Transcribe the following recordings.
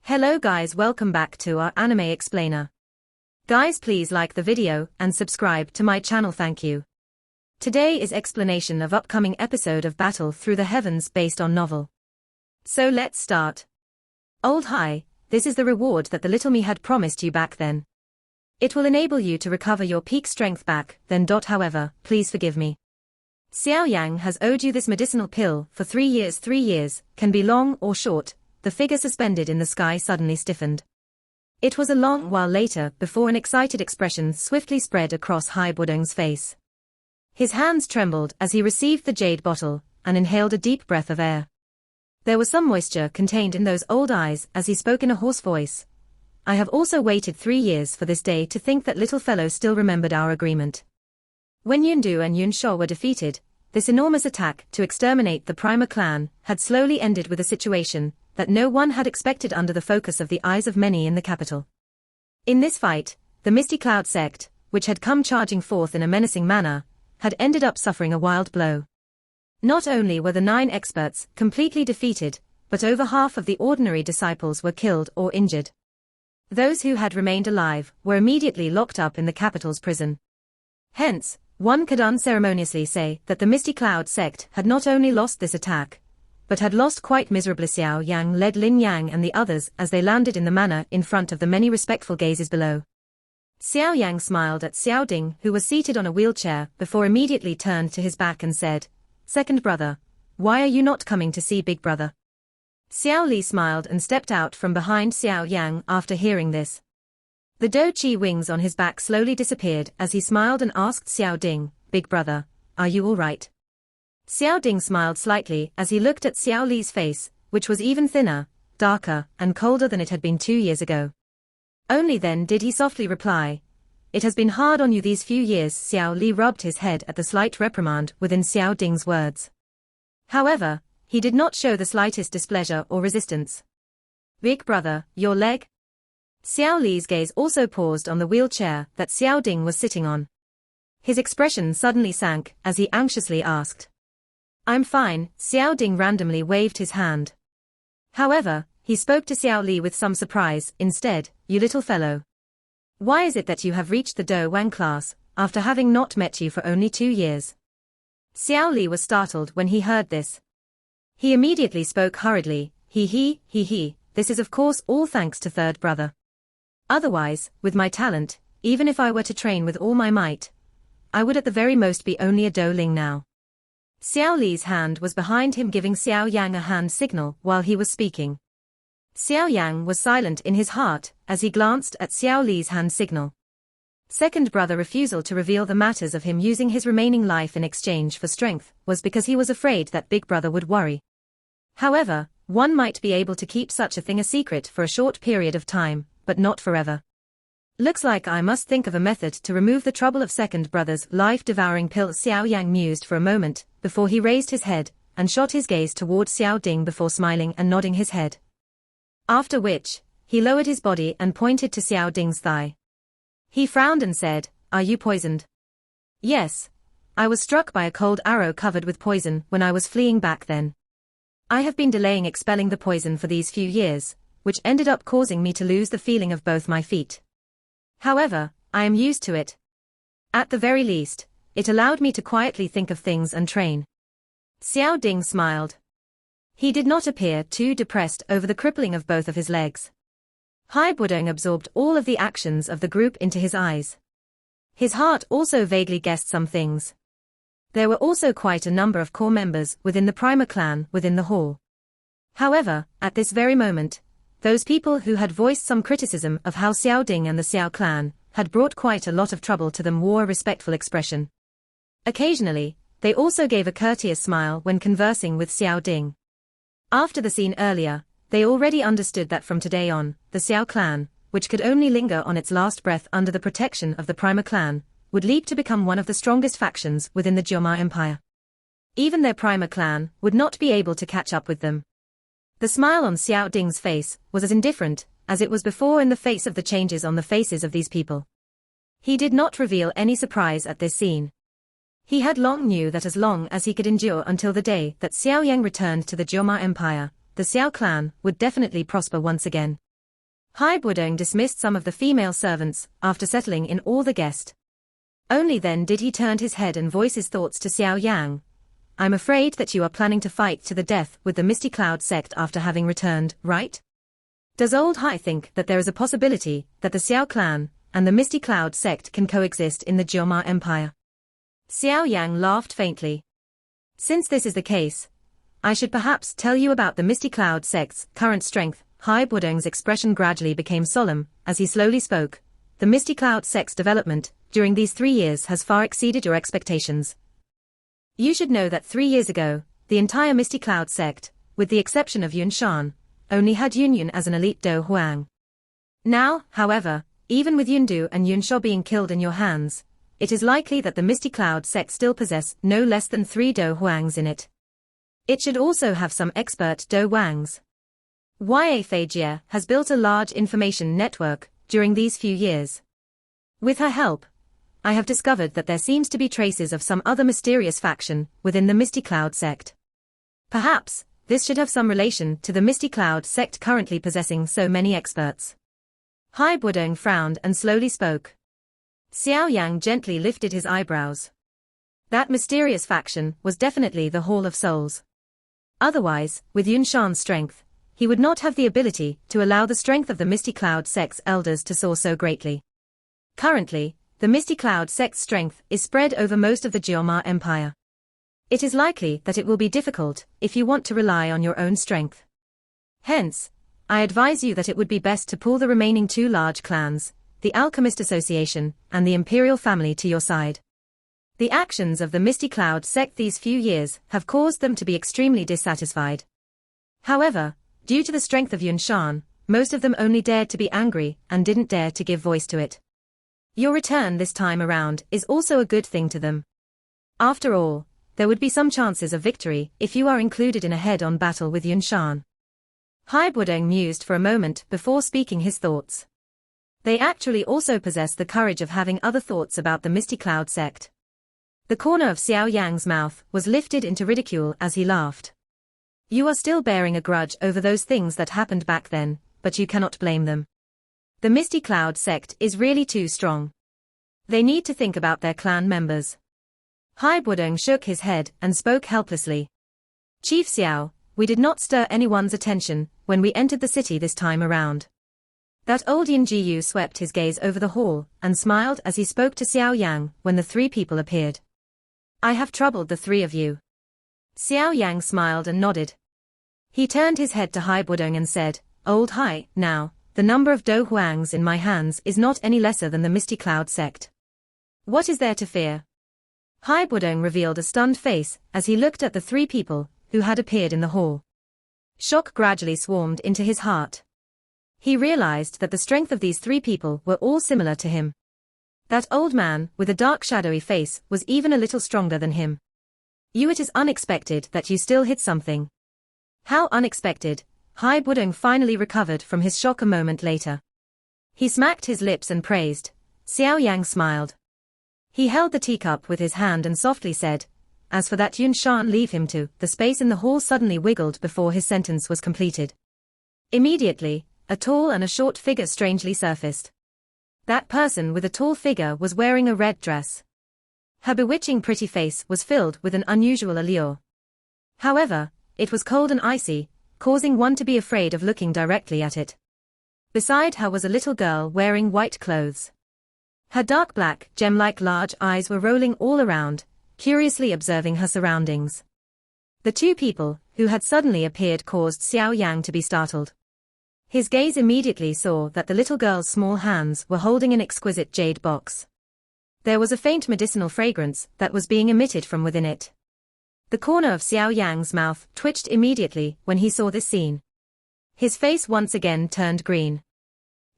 Hello guys, welcome back to our anime explainer. Guys, please like the video and subscribe to my channel, thank you. Today is explanation of upcoming episode of Battle Through the Heavens based on novel. So let's start. Old Hi, this is the reward that the little me had promised you back then. It will enable you to recover your peak strength back then. However, please forgive me. Xiao Yan has owed you this medicinal pill for 3 years. 3 years, can be long or short. The figure suspended in the sky suddenly stiffened. It was a long while later before an excited expression swiftly spread across Hai Budong's face. His hands trembled as he received the jade bottle and inhaled a deep breath of air. There was some moisture contained in those old eyes as he spoke in a hoarse voice. I have also waited 3 years for this day to think that little fellow still remembered our agreement. When Yundu and Yunsho were defeated, this enormous attack to exterminate the Prima clan had slowly ended with a situation that no one had expected under the focus of the eyes of many in the capital. In this fight, the Misty Cloud sect, which had come charging forth in a menacing manner, had ended up suffering a wild blow. Not only were the 9 experts completely defeated, but over half of the ordinary disciples were killed or injured. Those who had remained alive were immediately locked up in the capital's prison. Hence, one could unceremoniously say that the Misty Cloud sect had not only lost this attack, but had lost quite miserably. Xiao Yang led Lin Yang and the others as they landed in the manor in front of the many respectful gazes below. Xiao Yang smiled at Xiao Ding, who was seated on a wheelchair, before immediately turned to his back and said, "Second brother, why are you not coming to see big brother?" Xiao Li smiled and stepped out from behind Xiao Yang after hearing this. The Do Chi wings on his back slowly disappeared as he smiled and asked Xiao Ding, "Big brother, are you all right?" Xiao Ding smiled slightly as he looked at Xiao Li's face, which was even thinner, darker, and colder than it had been 2 years ago. Only then did he softly reply, "It has been hard on you these few years." Xiao Li rubbed his head at the slight reprimand within Xiao Ding's words. However, he did not show the slightest displeasure or resistance. "Big brother, your leg?" Xiao Li's gaze also paused on the wheelchair that Xiao Ding was sitting on. His expression suddenly sank as he anxiously asked. "I'm fine." Xiao Ding randomly waved his hand. However, he spoke to Xiao Li with some surprise instead. "You little fellow. Why is it that you have reached the Do Wang class, after having not met you for only 2 years? Xiao Li was startled when he heard this. He immediately spoke hurriedly, he, "This is of course all thanks to third brother. Otherwise, with my talent, even if I were to train with all my might, I would at the very most be only a Do Ling now." Xiao Li's hand was behind him, giving Xiao Yang a hand signal while he was speaking. Xiao Yang was silent in his heart as he glanced at Xiao Li's hand signal. Second brother refusal to reveal the matters of him using his remaining life in exchange for strength was because he was afraid that big brother would worry. However, one might be able to keep such a thing a secret for a short period of time, but not forever. "Looks like I must think of a method to remove the trouble of second brother's life-devouring pill." Xiao Yang mused for a moment before he raised his head and shot his gaze toward Xiao Ding before smiling and nodding his head. After which, he lowered his body and pointed to Xiao Ding's thigh. He frowned and said, "Are you poisoned?" "Yes. I was struck by a cold arrow covered with poison when I was fleeing back then. I have been delaying expelling the poison for these few years, which ended up causing me to lose the feeling of both my feet. However, I am used to it. At the very least, it allowed me to quietly think of things and train." Xiao Ding smiled. He did not appear too depressed over the crippling of both of his legs. Hai Budong absorbed all of the actions of the group into his eyes. His heart also vaguely guessed some things. There were also quite a number of core members within the Prima clan within the hall. However, at this very moment, those people who had voiced some criticism of how Xiao Ding and the Xiao clan had brought quite a lot of trouble to them wore a respectful expression. Occasionally, they also gave a courteous smile when conversing with Xiao Ding. After the scene earlier, they already understood that from today on, the Xiao clan, which could only linger on its last breath under the protection of the Prima clan, would leap to become one of the strongest factions within the Jioma Empire. Even their Prima clan would not be able to catch up with them. The smile on Xiao Ding's face was as indifferent as it was before in the face of the changes on the faces of these people. He did not reveal any surprise at this scene. He had long knew that as long as he could endure until the day that Xiao Yang returned to the Jioma Empire, the Xiao clan would definitely prosper once again. Hai Budong dismissed some of the female servants after settling in all the guest. Only then did he turn his head and voice his thoughts to Xiao Yan. I'm afraid that you are planning to fight to the death with the Misty Cloud sect after having returned, right? Does old Hai think that there is a possibility that the Xiao clan and the Misty Cloud sect can coexist in the Jioma Empire? Xiao Yang laughed faintly. Since this is the case, I should perhaps tell you about the Misty Cloud sect's current strength. Hai Budong's expression gradually became solemn as he slowly spoke. The Misty Cloud sect's development during these 3 years has far exceeded your expectations. You should know that 3 years ago, the entire Misty Cloud sect, with the exception of Yun Shan, only had Yun as an elite Do Huang. Now, however, even with Yundu and Yun Sha being killed in your hands, it is likely that the Misty Cloud sect still possess no less than 3 Do Huangs in it. It should also have some expert Do Wangs. Ya Feijie has built a large information network during these few years. With her help, I have discovered that there seems to be traces of some other mysterious faction within the Misty Cloud sect. Perhaps, this should have some relation to the Misty Cloud sect currently possessing so many experts. Hai Budong frowned and slowly spoke. Xiao Yang gently lifted his eyebrows. That mysterious faction was definitely the Hall of Souls. Otherwise, with Yun Shan's strength, he would not have the ability to allow the strength of the Misty Cloud sect's elders to soar so greatly. Currently, the Misty Cloud sect's strength is spread over most of the Jioma Empire. It is likely that it will be difficult if you want to rely on your own strength. Hence, I advise you that it would be best to pull the remaining 2 large clans, the Alchemist Association and the Imperial family, to your side. The actions of the Misty Cloud sect these few years have caused them to be extremely dissatisfied. However, due to the strength of Yun Shan, most of them only dared to be angry and didn't dare to give voice to it. Your return this time around is also a good thing to them. After all, there would be some chances of victory if you are included in a head-on battle with Yun Shan. Hai Budong mused for a moment before speaking his thoughts. They actually also possess the courage of having other thoughts about the Misty Cloud sect. The corner of Xiao Yang's mouth was lifted into ridicule as he laughed. You are still bearing a grudge over those things that happened back then, but you cannot blame them. The Misty Cloud sect is really too strong. They need to think about their clan members. Hai Budong shook his head and spoke helplessly. Chief Xiao, we did not stir anyone's attention when we entered the city this time around. That old Yin Jiyu swept his gaze over the hall and smiled as he spoke to Xiao Yang when the 3 people appeared. I have troubled the 3 of you. Xiao Yang smiled and nodded. He turned his head to Hai Budong and said, Old Hai, now, the number of Do Huangs in my hands is not any lesser than the Misty Cloud sect. What is there to fear? Hai Budong revealed a stunned face as he looked at the 3 people who had appeared in the hall. Shock gradually swarmed into his heart. He realized that the strength of these 3 people were all similar to him. That old man with a dark shadowy face was even a little stronger than him. It is unexpected that you still hit something. How unexpected. Hai Budong finally recovered from his shock a moment later. He smacked his lips and praised. Xiao Yang smiled. He held the teacup with his hand and softly said, As for that Yun Shan, leave him to. The space in the hall suddenly wiggled before his sentence was completed. Immediately, a tall and a short figure strangely surfaced. That person with a tall figure was wearing a red dress. Her bewitching pretty face was filled with an unusual allure. However, it was cold and icy, causing one to be afraid of looking directly at it. Beside her was a little girl wearing white clothes. Her dark black, gem-like large eyes were rolling all around, curiously observing her surroundings. The 2 people who had suddenly appeared caused Xiao Yang to be startled. His gaze immediately saw that the little girl's small hands were holding an exquisite jade box. There was a faint medicinal fragrance that was being emitted from within it. The corner of Xiao Yang's mouth twitched immediately when he saw this scene. His face once again turned green.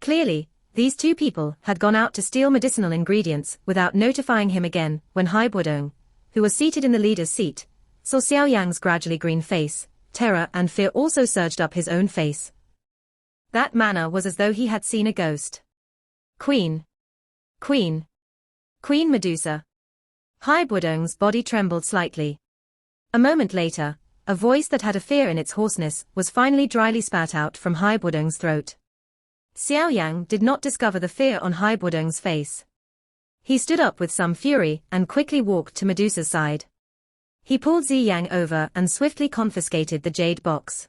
Clearly, these 2 people had gone out to steal medicinal ingredients without notifying him again. When Hai Budong, who was seated in the leader's seat, saw Xiao Yang's gradually green face, terror and fear also surged up his own face. That manner was as though he had seen a ghost. Queen. Queen. Queen Medusa. Hai Budong's body trembled slightly. A moment later, a voice that had a fear in its hoarseness was finally dryly spat out from Hai Budong's throat. Xiao Yan did not discover the fear on Hai Budong's face. He stood up with some fury and quickly walked to Medusa's side. He pulled Ziyang over and swiftly confiscated the jade box.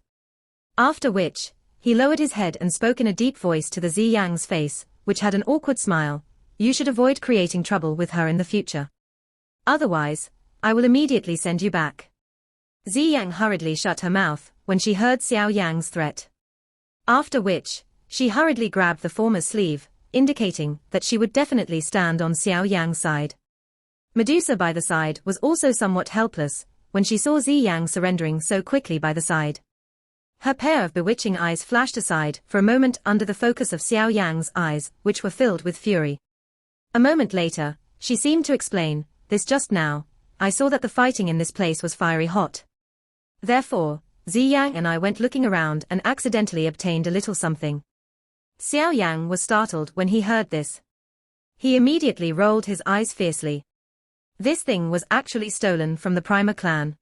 After which, he lowered his head and spoke in a deep voice to the Ziyang's face, which had an awkward smile. You should avoid creating trouble with her in the future. Otherwise, I will immediately send you back. Ziyang hurriedly shut her mouth when she heard Xiao Yang's threat. After which, she hurriedly grabbed the former's sleeve, indicating that she would definitely stand on Xiao Yang's side. Medusa by the side was also somewhat helpless when she saw Ziyang surrendering so quickly by the side. Her pair of bewitching eyes flashed aside for a moment under the focus of Xiao Yang's eyes, which were filled with fury. A moment later, she seemed to explain, this just now, I saw that the fighting in this place was fiery hot. Therefore, Ziyang and I went looking around and accidentally obtained a little something. Xiao Yang was startled when he heard this. He immediately rolled his eyes fiercely. This thing was actually stolen from the Primer clan.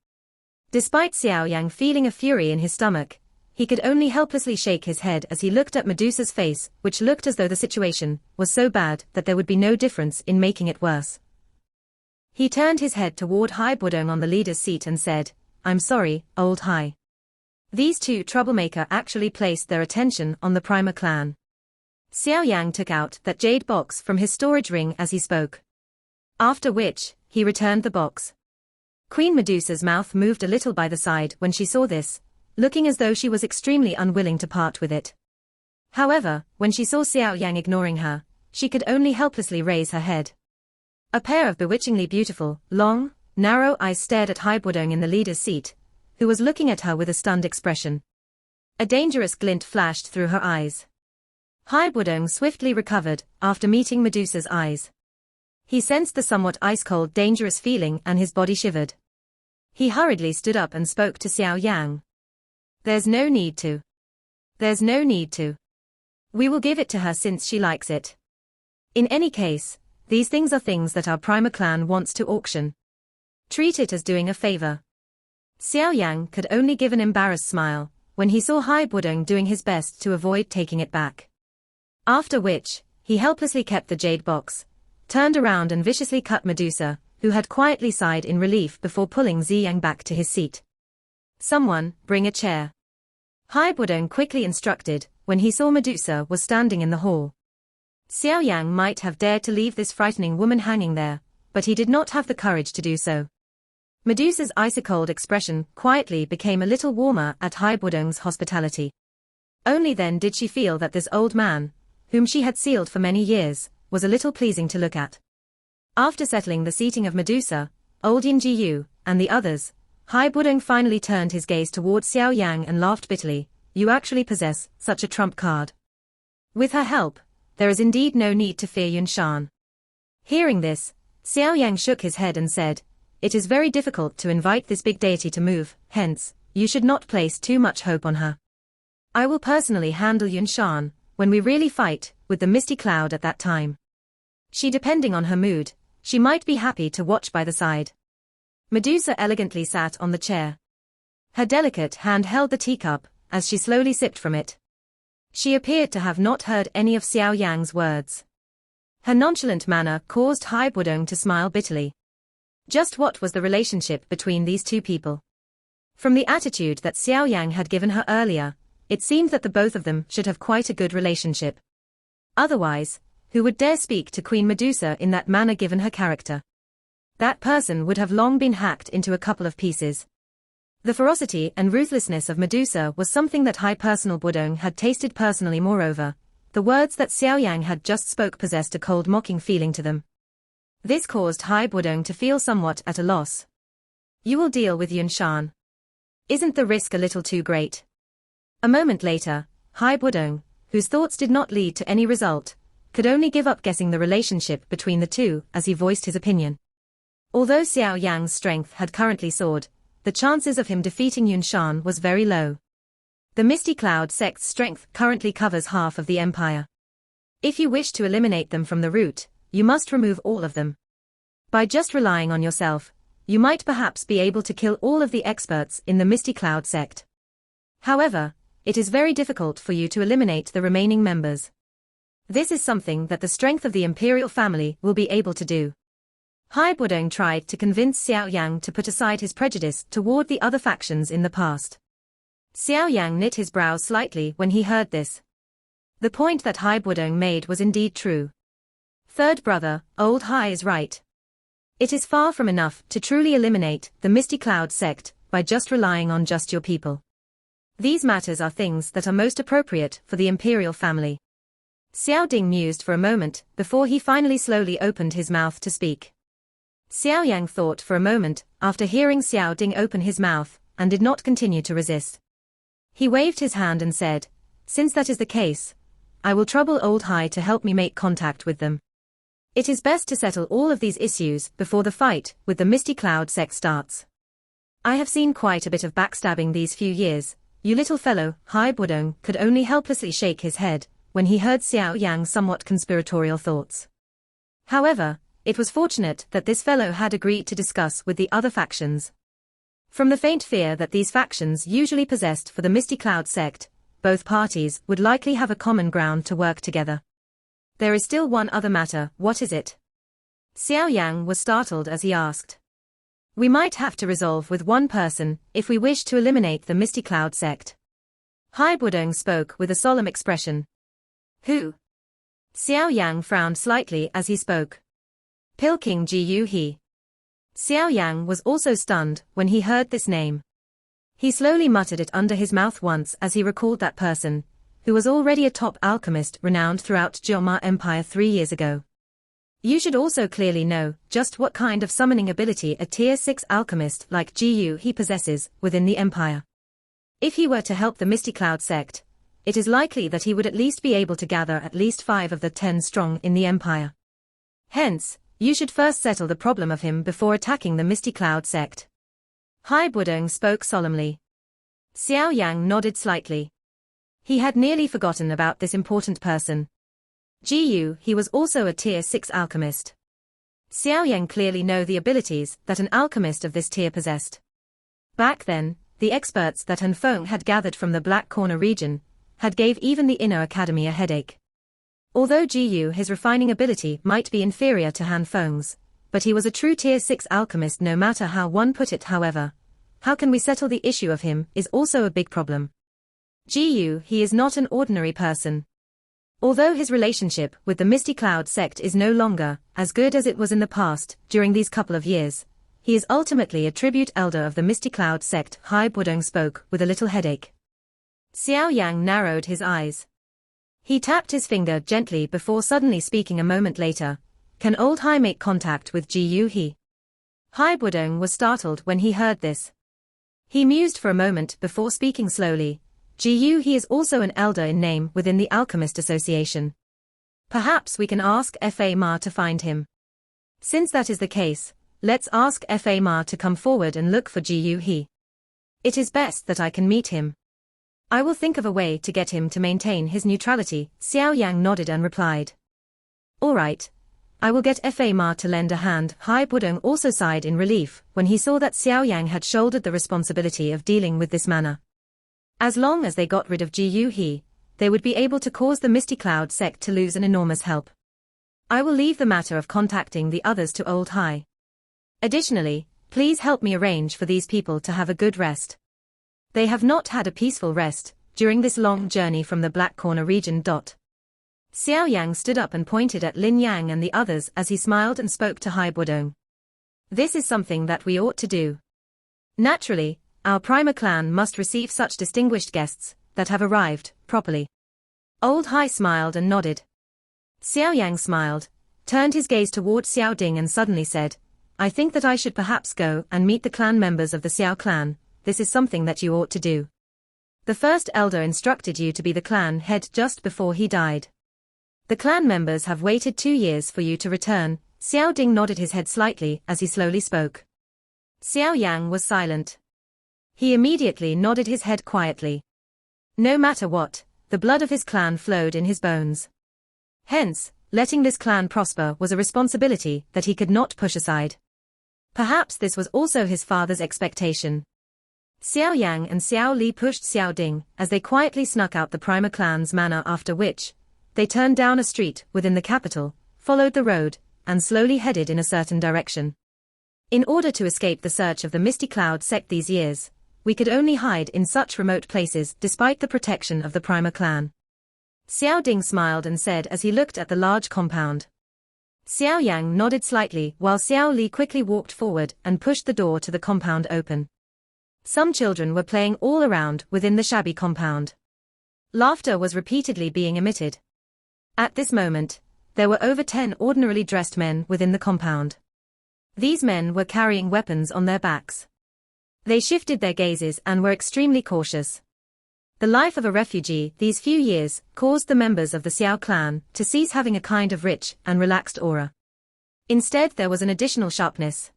Despite Xiao Yang feeling a fury in his stomach, he could only helplessly shake his head as he looked at Medusa's face, which looked as though the situation was so bad that there would be no difference in making it worse. He turned his head toward Hai Budong on the leader's seat and said, I'm sorry, old Hai. These two troublemaker actually placed their attention on the Primer clan. Xiao Yang took out that jade box from his storage ring as he spoke. After which, he returned the box. Queen Medusa's mouth moved a little by the side when she saw this, looking as though she was extremely unwilling to part with it. However, when she saw Xiao Yang ignoring her, she could only helplessly raise her head. A pair of bewitchingly beautiful, long, narrow eyes stared at Hai Budong in the leader's seat, who was looking at her with a stunned expression. A dangerous glint flashed through her eyes. Hai Budong swiftly recovered after meeting Medusa's eyes. He sensed the somewhat ice-cold dangerous feeling and his body shivered. He hurriedly stood up and spoke to Xiao Yang. There's no need to. There's no need to. We will give it to her since she likes it. In any case, these things are things that our Primer clan wants to auction. Treat it as doing a favor. Xiao Yang could only give an embarrassed smile when he saw Hai Budong doing his best to avoid taking it back. After which, he helplessly kept the jade box, turned around and viciously cut Medusa, who had quietly sighed in relief before pulling Ziyang back to his seat. Someone, bring a chair. Hai Budong quickly instructed when he saw Medusa was standing in the hall. Xiao Yang might have dared to leave this frightening woman hanging there, but he did not have the courage to do so. Medusa's icy-cold expression quietly became a little warmer at Hai Budong's hospitality. Only then did she feel that this old man, whom she had sealed for many years, was a little pleasing to look at. After settling the seating of Medusa, old Yin Jiyu, and the others, Hai Budong finally turned his gaze towards Xiao Yang and laughed bitterly. You actually possess such a trump card. With her help, there is indeed no need to fear Yunshan. Hearing this, Xiao Yang shook his head and said, it is very difficult to invite this big deity to move, hence, you should not place too much hope on her. I will personally handle Yunshan when we really fight with the misty cloud at that time. She depending on her mood, she might be happy to watch by the side. Medusa elegantly sat on the chair. Her delicate hand held the teacup as she slowly sipped from it. She appeared to have not heard any of Xiao Yang's words. Her nonchalant manner caused Hai Budong to smile bitterly. Just what was the relationship between these two people? From the attitude that Xiao Yang had given her earlier, it seemed that the both of them should have quite a good relationship. Otherwise, who would dare speak to Queen Medusa in that manner given her character? That person would have long been hacked into a couple of pieces. The ferocity and ruthlessness of Medusa was something that Hai Budong had tasted personally. Moreover, the words that Xiao Yang had just spoke possessed a cold mocking feeling to them. This caused Hai Budong to feel somewhat at a loss. You will deal with Yunshan. Isn't the risk a little too great? A moment later, Hai Budong, whose thoughts did not lead to any result, could only give up guessing the relationship between the two as he voiced his opinion. Although Xiao Yang's strength had currently soared, the chances of him defeating Yunshan was very low. The Misty Cloud sect's strength currently covers half of the empire. If you wish to eliminate them from the root, you must remove all of them. By just relying on yourself, you might perhaps be able to kill all of the experts in the Misty Cloud sect. However, it is very difficult for you to eliminate the remaining members. This is something that the strength of the Imperial family will be able to do. Wudong tried to convince Xiao Yan to put aside his prejudice toward the other factions in the past. Xiao Yan knit his brows slightly when he heard this. The point that Wudong made was indeed true. Third brother, Old Hai is right. It is far from enough to truly eliminate the Misty Cloud sect by just relying on just your people. These matters are things that are most appropriate for the Imperial family. Xiao Ding mused for a moment before he finally slowly opened his mouth to speak. Xiao Yang thought for a moment after hearing Xiao Ding open his mouth and did not continue to resist. He waved his hand and said, "Since that is the case, I will trouble Old Hai to help me make contact with them. It is best to settle all of these issues before the fight with the Misty Cloud sect starts. I have seen quite a bit of backstabbing these few years, you little fellow." Wudong could only helplessly shake his head when he heard Xiao Yang's somewhat conspiratorial thoughts. However, it was fortunate that this fellow had agreed to discuss with the other factions. From the faint fear that these factions usually possessed for the Misty Cloud sect, both parties would likely have a common ground to work together. There is still one other matter. What is it? Xiao Yang was startled as he asked. We might have to resolve with one person if we wish to eliminate the Misty Cloud sect. Wudong spoke with a solemn expression. Who? Xiao Yang frowned slightly as he spoke. Pilking Gu He. Xiao Yang was also stunned when he heard this name. He slowly muttered it under his mouth once as he recalled that person, who was already a top alchemist renowned throughout Jioma Empire 3 years ago. You should also clearly know just what kind of summoning ability a Tier 6 alchemist like Gu He possesses within the Empire. If he were to help the Misty Cloud sect, it is likely that he would at least be able to gather at least 5 of the 10 strong in the Empire. Hence, you should first settle the problem of him before attacking the Misty Cloud sect. Wudong spoke solemnly. Xiao Yang nodded slightly. He had nearly forgotten about this important person. He was also a Tier 6 alchemist. Xiao Yang clearly knew the abilities that an alchemist of this tier possessed. Back then, the experts that Han Feng had gathered from the Black Corner region had gave even the Inner Academy a headache. Although his refining ability might be inferior to Han Feng's, but he was a true Tier 6 alchemist no matter how one put it. However, how can we settle the issue of him is also a big problem. He is not an ordinary person. Although his relationship with the Misty Cloud sect is no longer as good as it was in the past during these couple of years, he is ultimately a tribute elder of the Misty Cloud sect. Wudong spoke with a little headache. Xiao Yang narrowed his eyes. He tapped his finger gently before suddenly speaking a moment later. Can Old Hai make contact with Gu He? Wudong was startled when he heard this. He mused for a moment before speaking slowly. Gu He is also an elder in name within the Alchemist Association. Perhaps we can ask Fa Ma to find him. Since that is the case, let's ask Fa Ma to come forward and look for Gu He. It is best that I can meet him. I will think of a way to get him to maintain his neutrality. Xiao Yang nodded and replied. All right. I will get Fa Ma to lend a hand. Wudong also sighed in relief when he saw that Xiao Yang had shouldered the responsibility of dealing with this matter. As long as they got rid of Gu He, they would be able to cause the Misty Cloud sect to lose an enormous help. I will leave the matter of contacting the others to Old Hai. Additionally, please help me arrange for these people to have a good rest. They have not had a peaceful rest during this long journey from the Black Corner region. Xiao Yang stood up and pointed at Lin Yang and the others as he smiled and spoke to Wudong. This is something that we ought to do. Naturally, our Primer clan must receive such distinguished guests that have arrived properly. Old Hai smiled and nodded. Xiao Yang smiled, turned his gaze toward Xiao Ding and suddenly said, I think that I should perhaps go and meet the clan members of the Xiao clan. This is something that you ought to do. The first elder instructed you to be the clan head just before he died. The clan members have waited 2 years for you to return. Xiao Ding nodded his head slightly as he slowly spoke. Xiao Yang was silent. He immediately nodded his head quietly. No matter what, the blood of his clan flowed in his bones. Hence, letting this clan prosper was a responsibility that he could not push aside. Perhaps this was also his father's expectation. Xiao Yang and Xiao Li pushed Xiao Ding as they quietly snuck out the Primer clan's manor, after which, they turned down a street within the capital, followed the road, and slowly headed in a certain direction. In order to escape the search of the Misty Cloud sect these years, we could only hide in such remote places despite the protection of the Primer clan. Xiao Ding smiled and said as he looked at the large compound. Xiao Yang nodded slightly while Xiao Li quickly walked forward and pushed the door to the compound open. Some children were playing all around within the shabby compound. Laughter was repeatedly being emitted. At this moment, there were over 10 ordinarily dressed men within the compound. These men were carrying weapons on their backs. They shifted their gazes and were extremely cautious. The life of a refugee these few years caused the members of the Xiao clan to cease having a kind of rich and relaxed aura. Instead there was an additional sharpness.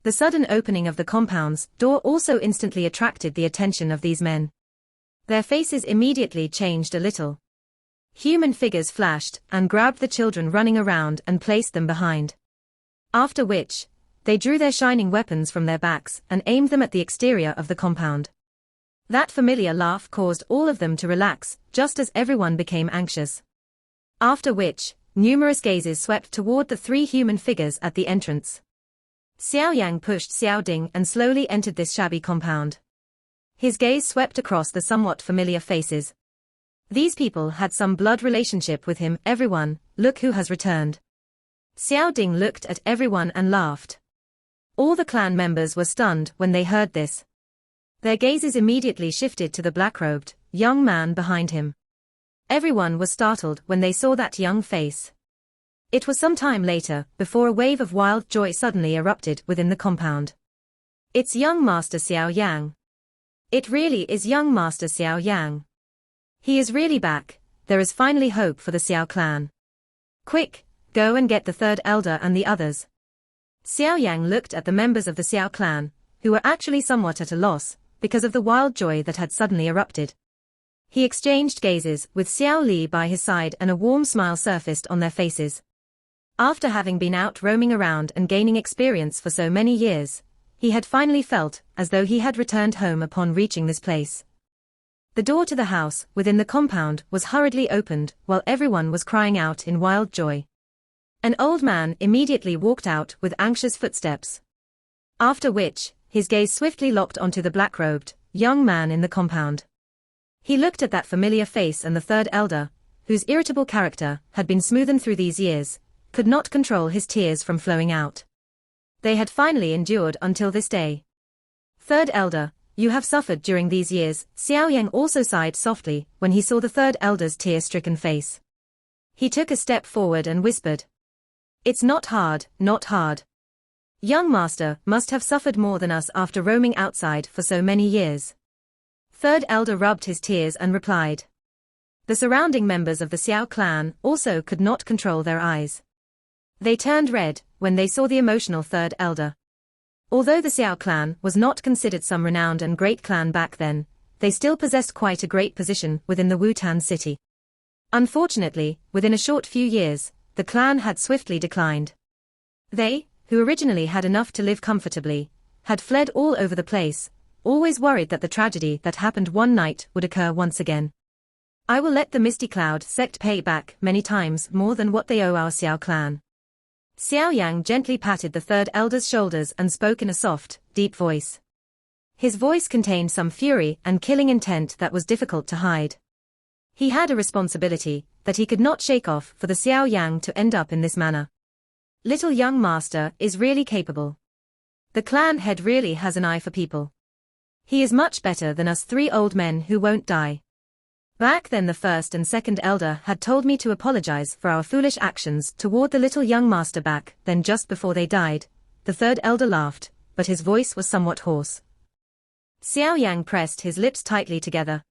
The sudden opening of the compound's door also instantly attracted the attention of these men. Their faces immediately changed a little. Human figures flashed and grabbed the children running around and placed them behind. After which, they drew their shining weapons from their backs and aimed them at the exterior of the compound. That familiar laugh caused all of them to relax, just as everyone became anxious. After which, numerous gazes swept toward the 3 human figures at the entrance. Xiao Yang pushed Xiao Ding and slowly entered this shabby compound. His gaze swept across the somewhat familiar faces. These people had some blood relationship with him. Everyone, look who has returned. Xiao Ding looked at everyone and laughed. All the clan members were stunned when they heard this. Their gazes immediately shifted to the black-robed, young man behind him. Everyone was startled when they saw that young face. It was some time later, before a wave of wild joy suddenly erupted within the compound. It's young Master Xiao Yang. It really is young Master Xiao Yang. He is really back. There is finally hope for the Xiao clan. Quick, go and get the 3rd elder and the others. Xiao Yang looked at the members of the Xiao clan, who were actually somewhat at a loss, because of the wild joy that had suddenly erupted. He exchanged gazes with Xiao Li by his side and a warm smile surfaced on their faces. After having been out roaming around and gaining experience for so many years, he had finally felt as though he had returned home upon reaching this place. The door to the house within the compound was hurriedly opened while everyone was crying out in wild joy. An old man immediately walked out with anxious footsteps. After which, his gaze swiftly locked onto the black-robed, young man in the compound. He looked at that familiar face and the 3rd elder, whose irritable character had been smoothened through these years, could not control his tears from flowing out. They had finally endured until this day. 3rd elder, you have suffered during these years. Xiao Yang also sighed softly when he saw the 3rd elder's tear-stricken face. He took a step forward and whispered. It's not hard, not hard. Young master must have suffered more than us after roaming outside for so many years. 3rd elder rubbed his tears and replied. The surrounding members of the Xiao clan also could not control their eyes. They turned red when they saw the emotional 3rd elder. Although the Xiao clan was not considered some renowned and great clan back then, they still possessed quite a great position within the Wutan city. Unfortunately, within a short few years, the clan had swiftly declined. They, who originally had enough to live comfortably, had fled all over the place, always worried that the tragedy that happened one night would occur once again. I will let the Misty Cloud sect pay back many times more than what they owe our Xiao clan. Xiao Yang gently patted the 3rd elder's shoulders and spoke in a soft, deep voice. His voice contained some fury and killing intent that was difficult to hide. He had a responsibility that he could not shake off for the Xiao Yang to end up in this manner. Little young master is really capable. The clan head really has an eye for people. He is much better than us 3 old men who won't die. Back then the 1st and 2nd elder had told me to apologize for our foolish actions toward the little young master back then just before they died. The 3rd elder laughed, but his voice was somewhat hoarse. Xiao Yang pressed his lips tightly together.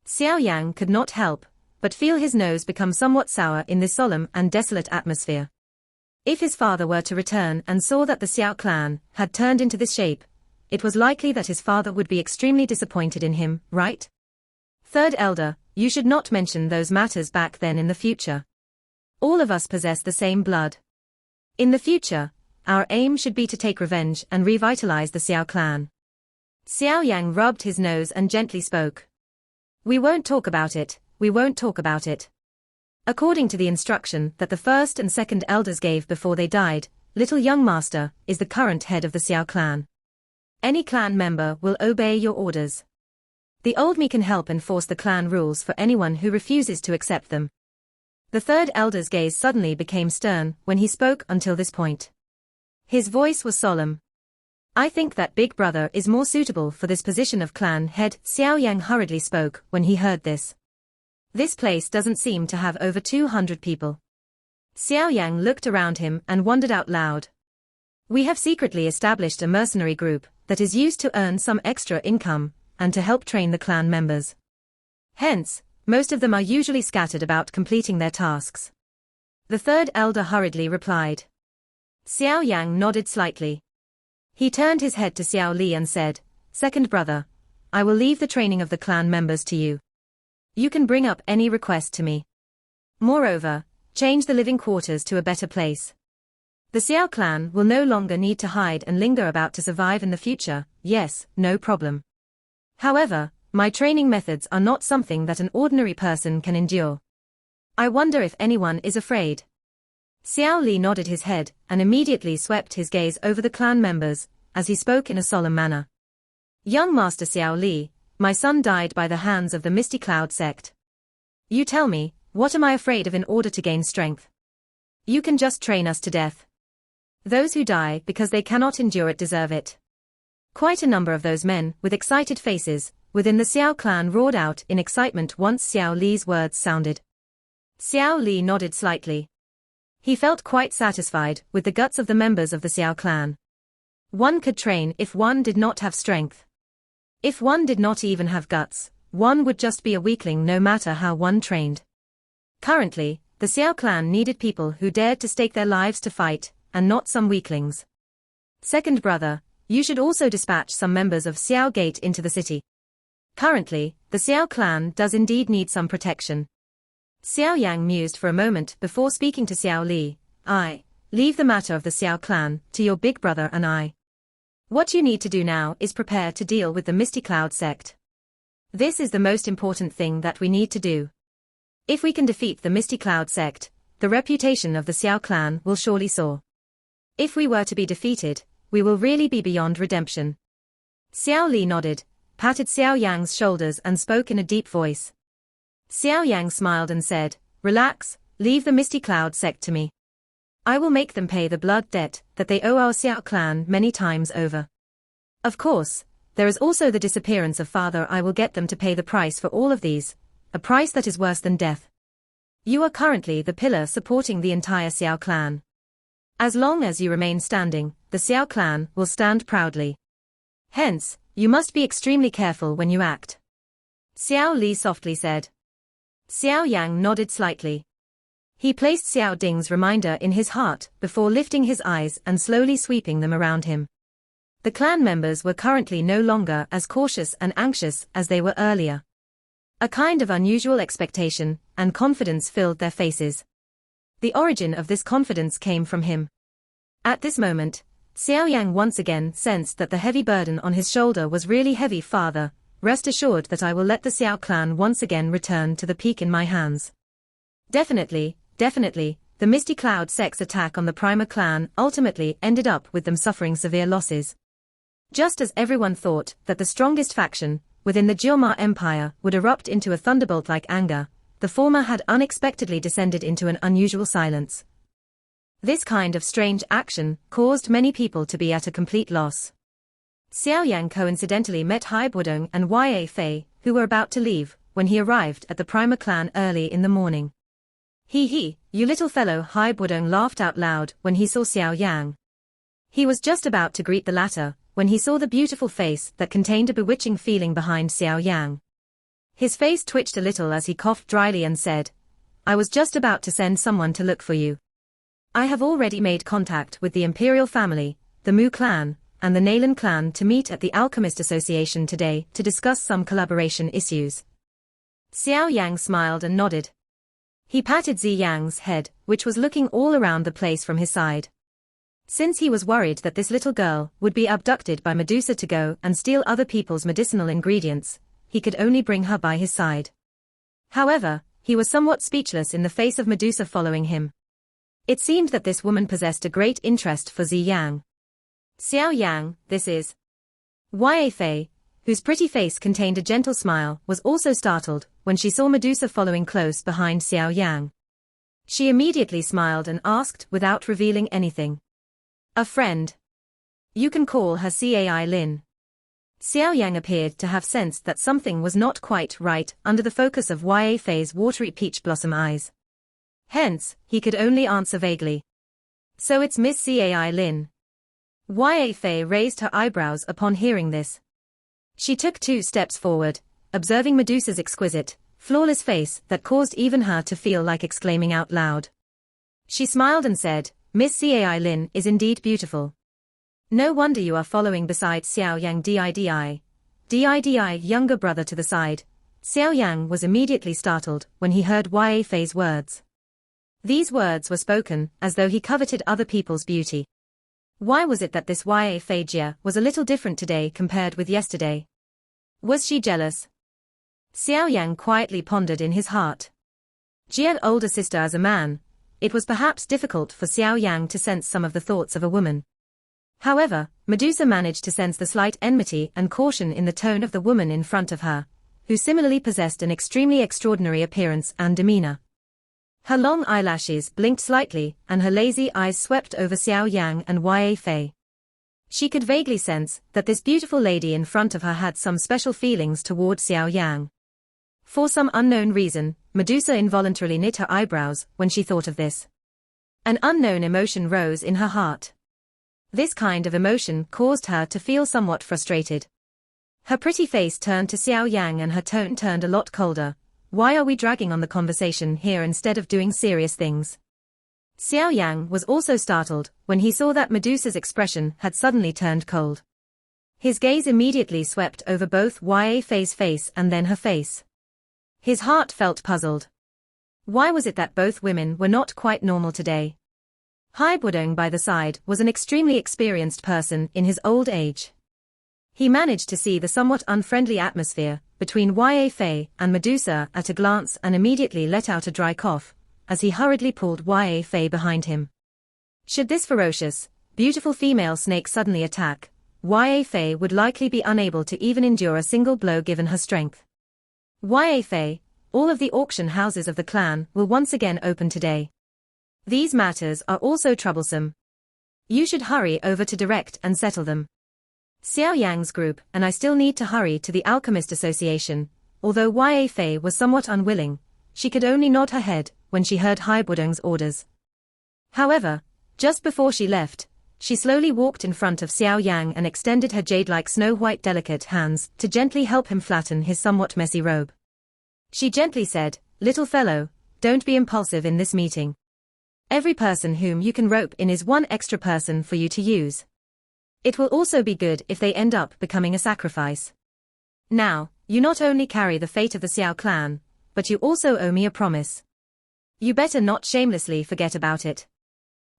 Xiao Yang could not help but feel his nose become somewhat sour in this solemn and desolate atmosphere. If his father were to return and saw that the Xiao clan had turned into this shape, it was likely that his father would be extremely disappointed in him, right? 3rd elder, you should not mention those matters back then in the future. All of us possess the same blood. In the future, our aim should be to take revenge and revitalize the Xiao clan. Xiao Yang rubbed his nose and gently spoke. We won't talk about it, we won't talk about it. According to the instruction that the first and second elders gave before they died, little young master is the current head of the Xiao clan. Any clan member will obey your orders. The old me can help enforce the clan rules for anyone who refuses to accept them. The third elder's gaze suddenly became stern when he spoke until this point. His voice was solemn. I think that big brother is more suitable for this position of clan head. Xiao Yan hurriedly spoke when he heard this. This place doesn't seem to have over 200 people. Xiao Yan looked around him and wondered out loud. We have secretly established a mercenary group that is used to earn some extra income and to help train the clan members. Hence, most of them are usually scattered about completing their tasks. The third elder hurriedly replied. Xiao Yang nodded slightly. He turned his head to Xiao Li and said, Second brother, I will leave the training of the clan members to you. You can bring up any request to me. Moreover, change the living quarters to a better place. The Xiao clan will no longer need to hide and linger about to survive in the future. Yes, no problem. However, my training methods are not something that an ordinary person can endure. I wonder if anyone is afraid. Xiao Li nodded his head and immediately swept his gaze over the clan members as he spoke in a solemn manner. Young Master Xiao Li, my son died by the hands of the Misty Cloud sect. You tell me, what am I afraid of in order to gain strength? You can just train us to death. Those who die because they cannot endure it deserve it. Quite a number of those men, with excited faces, within the Xiao clan roared out in excitement once Xiao Li's words sounded. Xiao Li nodded slightly. He felt quite satisfied with the guts of the members of the Xiao clan. One could train if one did not have strength. If one did not even have guts, one would just be a weakling no matter how one trained. Currently, the Xiao clan needed people who dared to stake their lives to fight, and not some weaklings. Second brother, you should also dispatch some members of Xiao Gate into the city. Currently, the Xiao clan does indeed need some protection. Xiao Yang mused for a moment before speaking to Xiao Li. Leave the matter of the Xiao clan to your big brother and I. What you need to do now is prepare to deal with the Misty Cloud sect. This is the most important thing that we need to do. If we can defeat the Misty Cloud sect, the reputation of the Xiao clan will surely soar. If we were to be defeated, we will really be beyond redemption. Xiao Li nodded, patted Xiao Yang's shoulders and spoke in a deep voice. Xiao Yang smiled and said, Relax, leave the Misty Cloud sect to me. I will make them pay the blood debt that they owe our Xiao clan many times over. Of course, there is also the disappearance of father. I will get them to pay the price for all of these, a price that is worse than death. You are currently the pillar supporting the entire Xiao clan. As long as you remain standing, the Xiao clan will stand proudly. Hence, you must be extremely careful when you act. Xiao Li softly said. Xiao Yang nodded slightly. He placed Xiao Ding's reminder in his heart before lifting his eyes and slowly sweeping them around him. The clan members were currently no longer as cautious and anxious as they were earlier. A kind of unusual expectation and confidence filled their faces. The origin of this confidence came from him. At this moment, Xiao Yang once again sensed that the heavy burden on his shoulder was really heavy. Father, rest assured that I will let the Xiao clan once again return to the peak in my hands. Definitely, the Misty Cloud sect's attack on the Primer clan ultimately ended up with them suffering severe losses. Just as everyone thought that the strongest faction within the Jioma Empire would erupt into a thunderbolt-like anger, the former had unexpectedly descended into an unusual silence. This kind of strange action caused many people to be at a complete loss. Xiao Yang coincidentally met Hai Budong and Ya Fei, who were about to leave, when he arrived at the Primer clan early in the morning. You little fellow. Hai Budong laughed out loud when he saw Xiao Yang. He was just about to greet the latter, when he saw the beautiful face that contained a bewitching feeling behind Xiao Yang. His face twitched a little as he coughed dryly and said, I was just about to send someone to look for you. I have already made contact with the Imperial family, the Mu clan, and the Nalan clan to meet at the Alchemist Association today to discuss some collaboration issues. Xiao Yang smiled and nodded. He patted Zi Yang's head, which was looking all around the place from his side. Since he was worried that this little girl would be abducted by Medusa to go and steal other people's medicinal ingredients, he could only bring her by his side. However, he was somewhat speechless in the face of Medusa following him. It seemed that this woman possessed a great interest for Xiao Yan. Xiao Yan, this is Yao Fei, whose pretty face contained a gentle smile, was also startled when she saw Medusa following close behind Xiao Yan. She immediately smiled and asked without revealing anything. A friend. You can call her Cai Lin. Xiao Yang appeared to have sensed that something was not quite right under the focus of Yao Fei's watery peach blossom eyes. Hence, he could only answer vaguely. So it's Miss Cai Lin. Yao Fei raised her eyebrows upon hearing this. She took 2 steps forward, observing Medusa's exquisite, flawless face that caused even her to feel like exclaiming out loud. She smiled and said, Miss Cai Lin is indeed beautiful. No wonder you are following beside Xiao Yang Didi. Didi younger brother to the side. Xiao Yang was immediately startled when he heard Yao Fei's words. These words were spoken as though he coveted other people's beauty. Why was it that this Yao Fei Jia was a little different today compared with yesterday? Was she jealous? Xiao Yang quietly pondered in his heart. Jia's older sister as a man, it was perhaps difficult for Xiao Yang to sense some of the thoughts of a woman. However, Medusa managed to sense the slight enmity and caution in the tone of the woman in front of her, who similarly possessed an extremely extraordinary appearance and demeanor. Her long eyelashes blinked slightly, and her lazy eyes swept over Xiao Yang and Yao Fei. She could vaguely sense that this beautiful lady in front of her had some special feelings toward Xiao Yang. For some unknown reason, Medusa involuntarily knit her eyebrows when she thought of this. An unknown emotion rose in her heart. This kind of emotion caused her to feel somewhat frustrated. Her pretty face turned to Xiao Yang and her tone turned a lot colder. Why are we dragging on the conversation here instead of doing serious things? Xiao Yang was also startled when he saw that Medusa's expression had suddenly turned cold. His gaze immediately swept over both Yao Fei's face and then her face. His heart felt puzzled. Why was it that both women were not quite normal today? Haibudong by the side was an extremely experienced person in his old age. He managed to see the somewhat unfriendly atmosphere between Yao Fei and Medusa at a glance and immediately let out a dry cough, as he hurriedly pulled Yao Fei behind him. Should this ferocious, beautiful female snake suddenly attack, Yao Fei would likely be unable to even endure a single blow given her strength. Yao Fei, all of the auction houses of the clan will once again open today. These matters are also troublesome. You should hurry over to direct and settle them. Xiao Yang's group and I still need to hurry to the Alchemist Association. Although Yao Fei was somewhat unwilling, she could only nod her head when she heard Haibudong's orders. However, just before she left, she slowly walked in front of Xiao Yang and extended her jade-like snow-white delicate hands to gently help him flatten his somewhat messy robe. She gently said, "Little fellow, don't be impulsive in this meeting. Every person whom you can rope in is one extra person for you to use. It will also be good if they end up becoming a sacrifice. Now, you not only carry the fate of the Xiao clan, but you also owe me a promise. You better not shamelessly forget about it."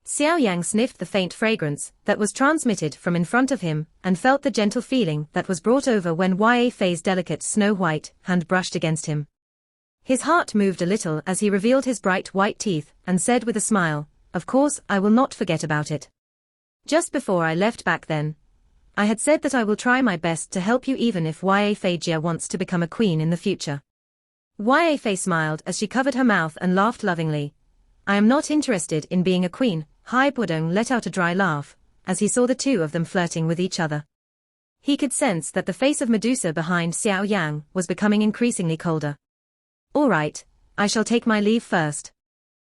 Xiao Yang sniffed the faint fragrance that was transmitted from in front of him and felt the gentle feeling that was brought over when Yao Fei's delicate snow-white hand brushed against him. His heart moved a little as he revealed his bright white teeth and said with a smile, "Of course I will not forget about it. Just before I left back then, I had said that I will try my best to help you even if Yao Fei Jia wants to become a queen in the future." Yao Fei smiled as she covered her mouth and laughed lovingly. "I am not interested in being a queen." Haibudong let out a dry laugh as he saw the two of them flirting with each other. He could sense that the face of Medusa behind Xiao Yang was becoming increasingly colder. "All right, I shall take my leave first.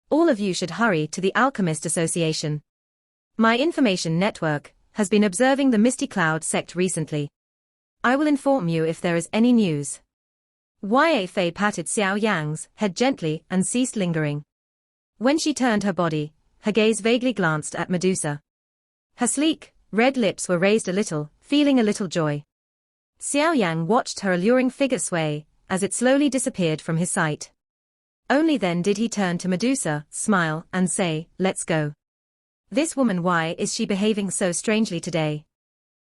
All of you should hurry to the Alchemist Association. My information network has been observing the Misty Cloud sect recently. I will inform you if there is any news." Yao Fei patted Xiao Yang's head gently and ceased lingering. When she turned her body, her gaze vaguely glanced at Medusa. Her sleek, red lips were raised a little, feeling a little joy. Xiao Yang watched her alluring figure sway as it slowly disappeared from his sight. Only then did he turn to Medusa, smile, and say, "Let's go. This woman, why is she behaving so strangely today?"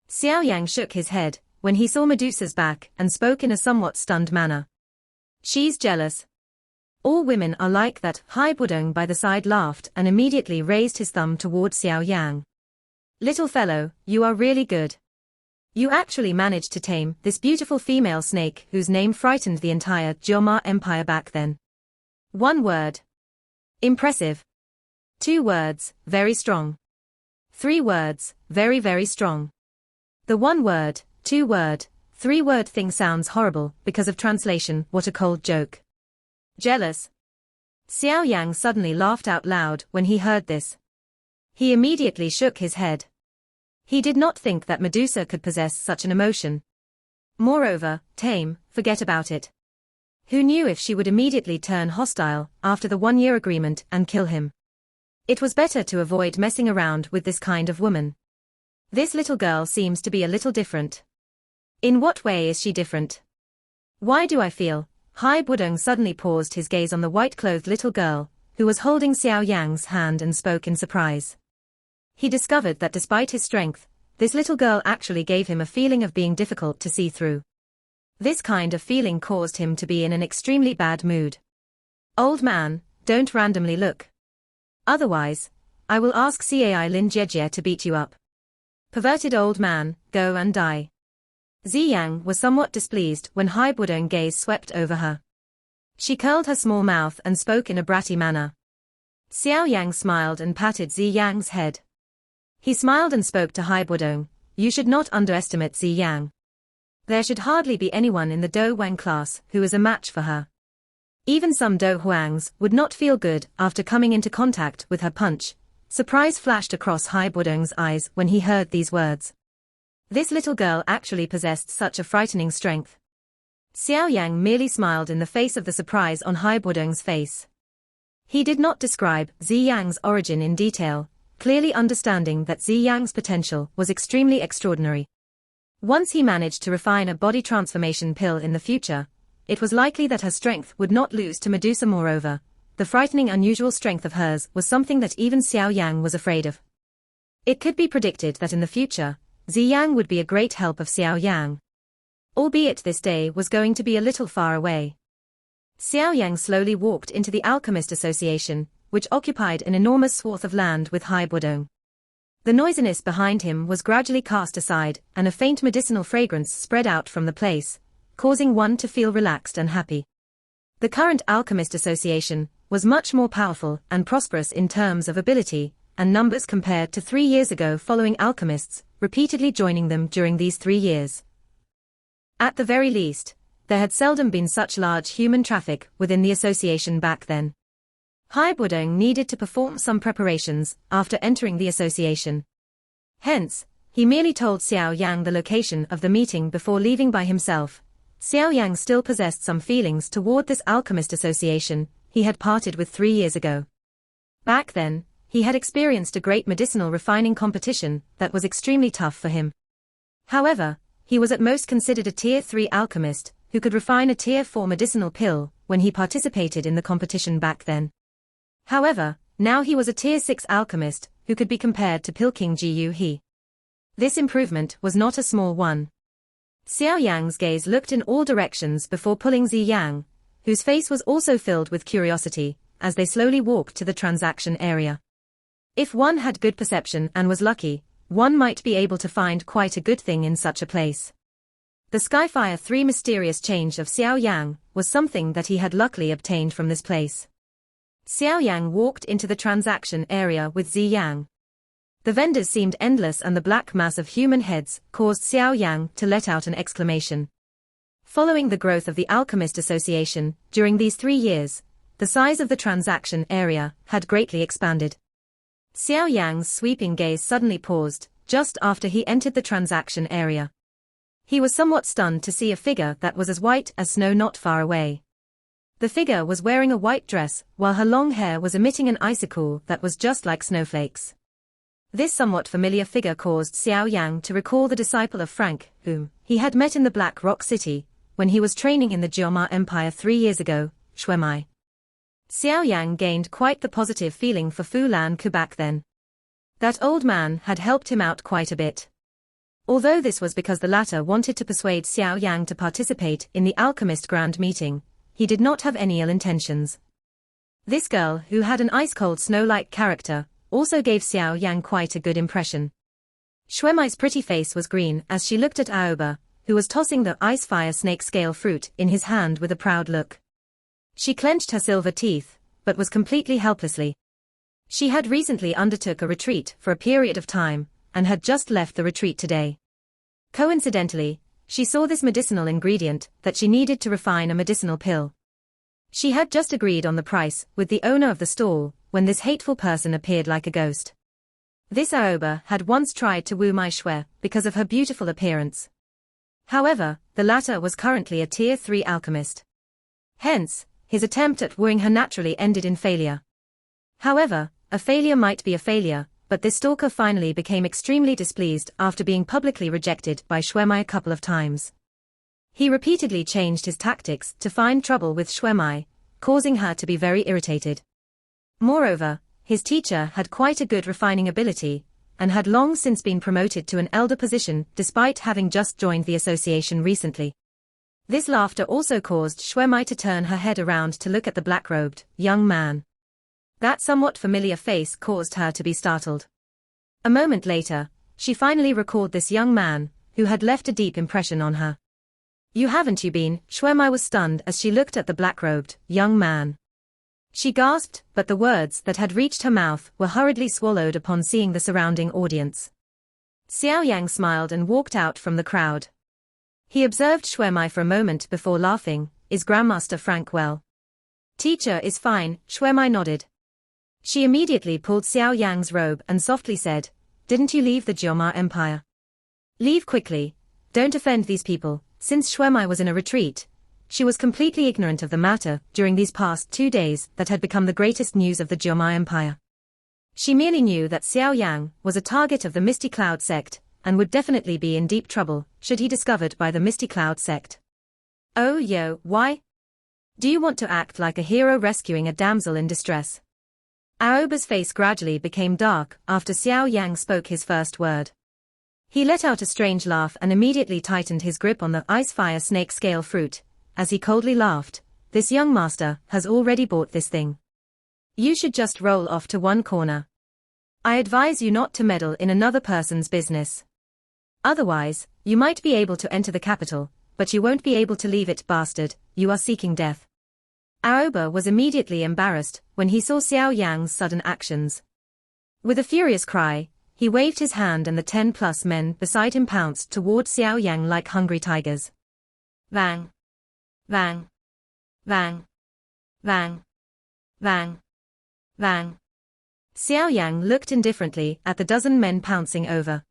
Xiao Yang shook his head when he saw Medusa's back and spoke in a somewhat stunned manner. "She's jealous. All women are like that. Hai Budong by the side laughed and immediately raised his thumb toward Xiao Yang. Little fellow, you are really good. You actually managed to tame this beautiful female snake whose name frightened the entire Jomar Empire back then. 1 word. Impressive. 2 words, very strong. 3 words, very very strong. The 1 word, 2 word, 3 word thing sounds horrible because of translation. What a cold joke. Jealous. Xiao Yang suddenly laughed out loud when he heard this. He immediately shook his head. He did not think that Medusa could possess such an emotion. Moreover, tame, forget about it. Who knew if she would immediately turn hostile after the 1-year agreement and kill him? It was better to avoid messing around with this kind of woman. This little girl seems to be a little different. In what way is she different? Why do I feel? Hai Budong suddenly paused his gaze on the white-clothed little girl, who was holding Xiao Yang's hand and spoke in surprise. He discovered that despite his strength, this little girl actually gave him a feeling of being difficult to see through. This kind of feeling caused him to be in an extremely bad mood. Old man, don't randomly look. Otherwise, I will ask Cai Lin Jejie to beat you up. Perverted old man, go and die. Ziyang was somewhat displeased when Hai Budong's gaze swept over her. She curled her small mouth and spoke in a bratty manner. Xiao Yang smiled and patted Ziyang's head. He smiled and spoke to Hai Budong, you should not underestimate Ziyang. There should hardly be anyone in the Do Wang class who is a match for her. Even some Do Huangs would not feel good after coming into contact with her punch. Surprise flashed across Hai Budong's eyes when he heard these words. This little girl actually possessed such a frightening strength. Xiao Yang merely smiled in the face of the surprise on Hai Budong's face. He did not describe Ziyang's origin in detail, clearly understanding that Ziyang's potential was extremely extraordinary. Once he managed to refine a body transformation pill in the future, it was likely that her strength would not lose to Medusa. Moreover, the frightening unusual strength of hers was something that even Xiao Yang was afraid of. It could be predicted that in the future, Ziyang would be a great help of Xiao Yang. Albeit this day was going to be a little far away. Xiao Yang slowly walked into the Alchemist Association, which occupied an enormous swath of land with Hai Budong. The noisiness behind him was gradually cast aside, and a faint medicinal fragrance spread out from the place, causing one to feel relaxed and happy. The current Alchemist Association was much more powerful and prosperous in terms of ability and numbers compared to 3 years ago, following alchemists repeatedly joining them during these 3 years. At the very least, there had seldom been such large human traffic within the association back then. Hai Budong needed to perform some preparations after entering the association. Hence, he merely told Xiao Yang the location of the meeting before leaving by himself. Xiao Yang still possessed some feelings toward this Alchemist Association he had parted with 3 years ago. Back then, he had experienced a great medicinal refining competition that was extremely tough for him. However, he was at most considered a Tier 3 alchemist who could refine a Tier 4 medicinal pill when he participated in the competition back then. However, now he was a Tier 6 alchemist who could be compared to Pill King Jiu He. This improvement was not a small one. Xiao Yang's gaze looked in all directions before pulling Ziyang, whose face was also filled with curiosity, as they slowly walked to the transaction area. If one had good perception and was lucky, one might be able to find quite a good thing in such a place. The Skyfire 3 mysterious change of Xiao Yang was something that he had luckily obtained from this place. Xiao Yang walked into the transaction area with Ziyang. The vendors seemed endless and the black mass of human heads caused Xiao Yang to let out an exclamation. Following the growth of the Alchemist Association during these 3 years, the size of the transaction area had greatly expanded. Xiao Yang's sweeping gaze suddenly paused, just after he entered the transaction area. He was somewhat stunned to see a figure that was as white as snow not far away. The figure was wearing a white dress, while her long hair was emitting an icicle that was just like snowflakes. This somewhat familiar figure caused Xiao Yang to recall the disciple of Frank, whom he had met in the Black Rock City, when he was training in the Jomar Empire 3 years ago, Xuemai. Xiao Yang gained quite the positive feeling for Fu Lan Ku back then. That old man had helped him out quite a bit. Although this was because the latter wanted to persuade Xiao Yang to participate in the Alchemist Grand Meeting, he did not have any ill intentions. This girl, who had an ice-cold snow-like character, also gave Xiao Yan quite a good impression. Shuemai's pretty face was green as she looked at Aoba, who was tossing the ice-fire snake-scale fruit in his hand with a proud look. She clenched her silver teeth, but was completely helplessly. She had recently undertook a retreat for a period of time, and had just left the retreat today. Coincidentally, she saw this medicinal ingredient that she needed to refine a medicinal pill. She had just agreed on the price with the owner of the stall when this hateful person appeared like a ghost. This Aoba had once tried to woo Mai Shui because of her beautiful appearance. However, the latter was currently a Tier 3 alchemist. Hence, his attempt at wooing her naturally ended in failure. However, a failure might be a failure, but this stalker finally became extremely displeased after being publicly rejected by Shuemai a couple of times. He repeatedly changed his tactics to find trouble with Shuemai, causing her to be very irritated. Moreover, his teacher had quite a good refining ability, and had long since been promoted to an elder position despite having just joined the association recently. This laughter also caused Shuemai to turn her head around to look at the black-robed young man. That somewhat familiar face caused her to be startled. A moment later, she finally recalled this young man, who had left a deep impression on her. "You haven't you been?" Shuemai was stunned as she looked at the black-robed young man. She gasped, but the words that had reached her mouth were hurriedly swallowed upon seeing the surrounding audience. Xiao Yang smiled and walked out from the crowd. He observed Shuemai for a moment before laughing. "Is Grandmaster Frank well?" "Teacher is fine," Shuemai nodded. She immediately pulled Xiao Yang's robe and softly said, "Didn't you leave the Jioma Empire? Leave quickly. Don't offend these people." Since Shuemai was in a retreat, she was completely ignorant of the matter during these past 2 days that had become the greatest news of the Jioma Empire. She merely knew that Xiao Yang was a target of the Misty Cloud sect, and would definitely be in deep trouble should he discovered by the Misty Cloud sect. "Oh yo, why? Do you want to act like a hero rescuing a damsel in distress?" Aoba's face gradually became dark after Xiao Yang spoke his first word. He let out a strange laugh and immediately tightened his grip on the ice-fire snake-scale fruit, as he coldly laughed. "This young master has already bought this thing. You should just roll off to one corner. I advise you not to meddle in another person's business. Otherwise, you might be able to enter the capital, but you won't be able to leave it, bastard. You are seeking death." Aoba was immediately embarrassed when he saw Xiao Yang's sudden actions. With a furious cry, he waved his hand and the 10+ men beside him pounced toward Xiao Yang like hungry tigers. Vang! Vang! Vang! Vang! Vang! Vang! Xiao Yang looked indifferently at the dozen men pouncing over.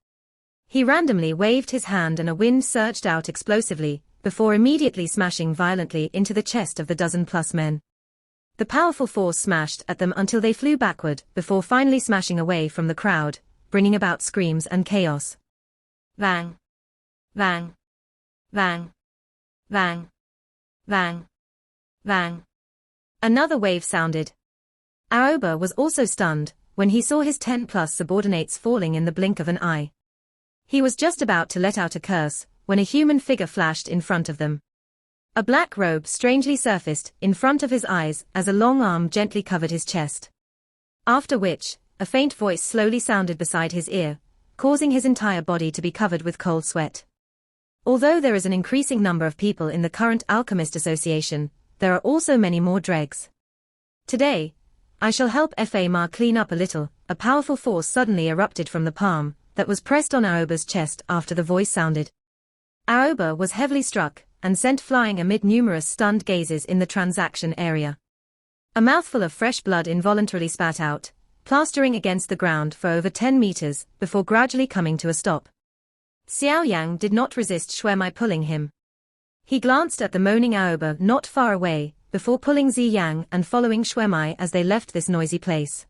He randomly waved his hand and a wind surged out explosively, before immediately smashing violently into the chest of the dozen+ men. The powerful force smashed at them until they flew backward before finally smashing away from the crowd, bringing about screams and chaos. Vang! Vang! Vang! Vang! Vang! Vang! Another wave sounded. Aoba was also stunned when he saw his 10+ subordinates falling in the blink of an eye. He was just about to let out a curse when a human figure flashed in front of them. A black robe strangely surfaced in front of his eyes as a long arm gently covered his chest. After which, a faint voice slowly sounded beside his ear, causing his entire body to be covered with cold sweat. Although there is an increasing number of people in the current Alchemist Association, there are also many more dregs. Today, I shall help Fa Ma clean up a little. A powerful force suddenly erupted from the palm that was pressed on Aoba's chest after the voice sounded. Aoba was heavily struck and sent flying amid numerous stunned gazes in the transaction area. A mouthful of fresh blood involuntarily spat out, plastering against the ground for over 10 meters before gradually coming to a stop. Xiao Yang did not resist Shuemai pulling him. He glanced at the moaning Aoba not far away, before pulling Zi Yang and following Shuemai as they left this noisy place.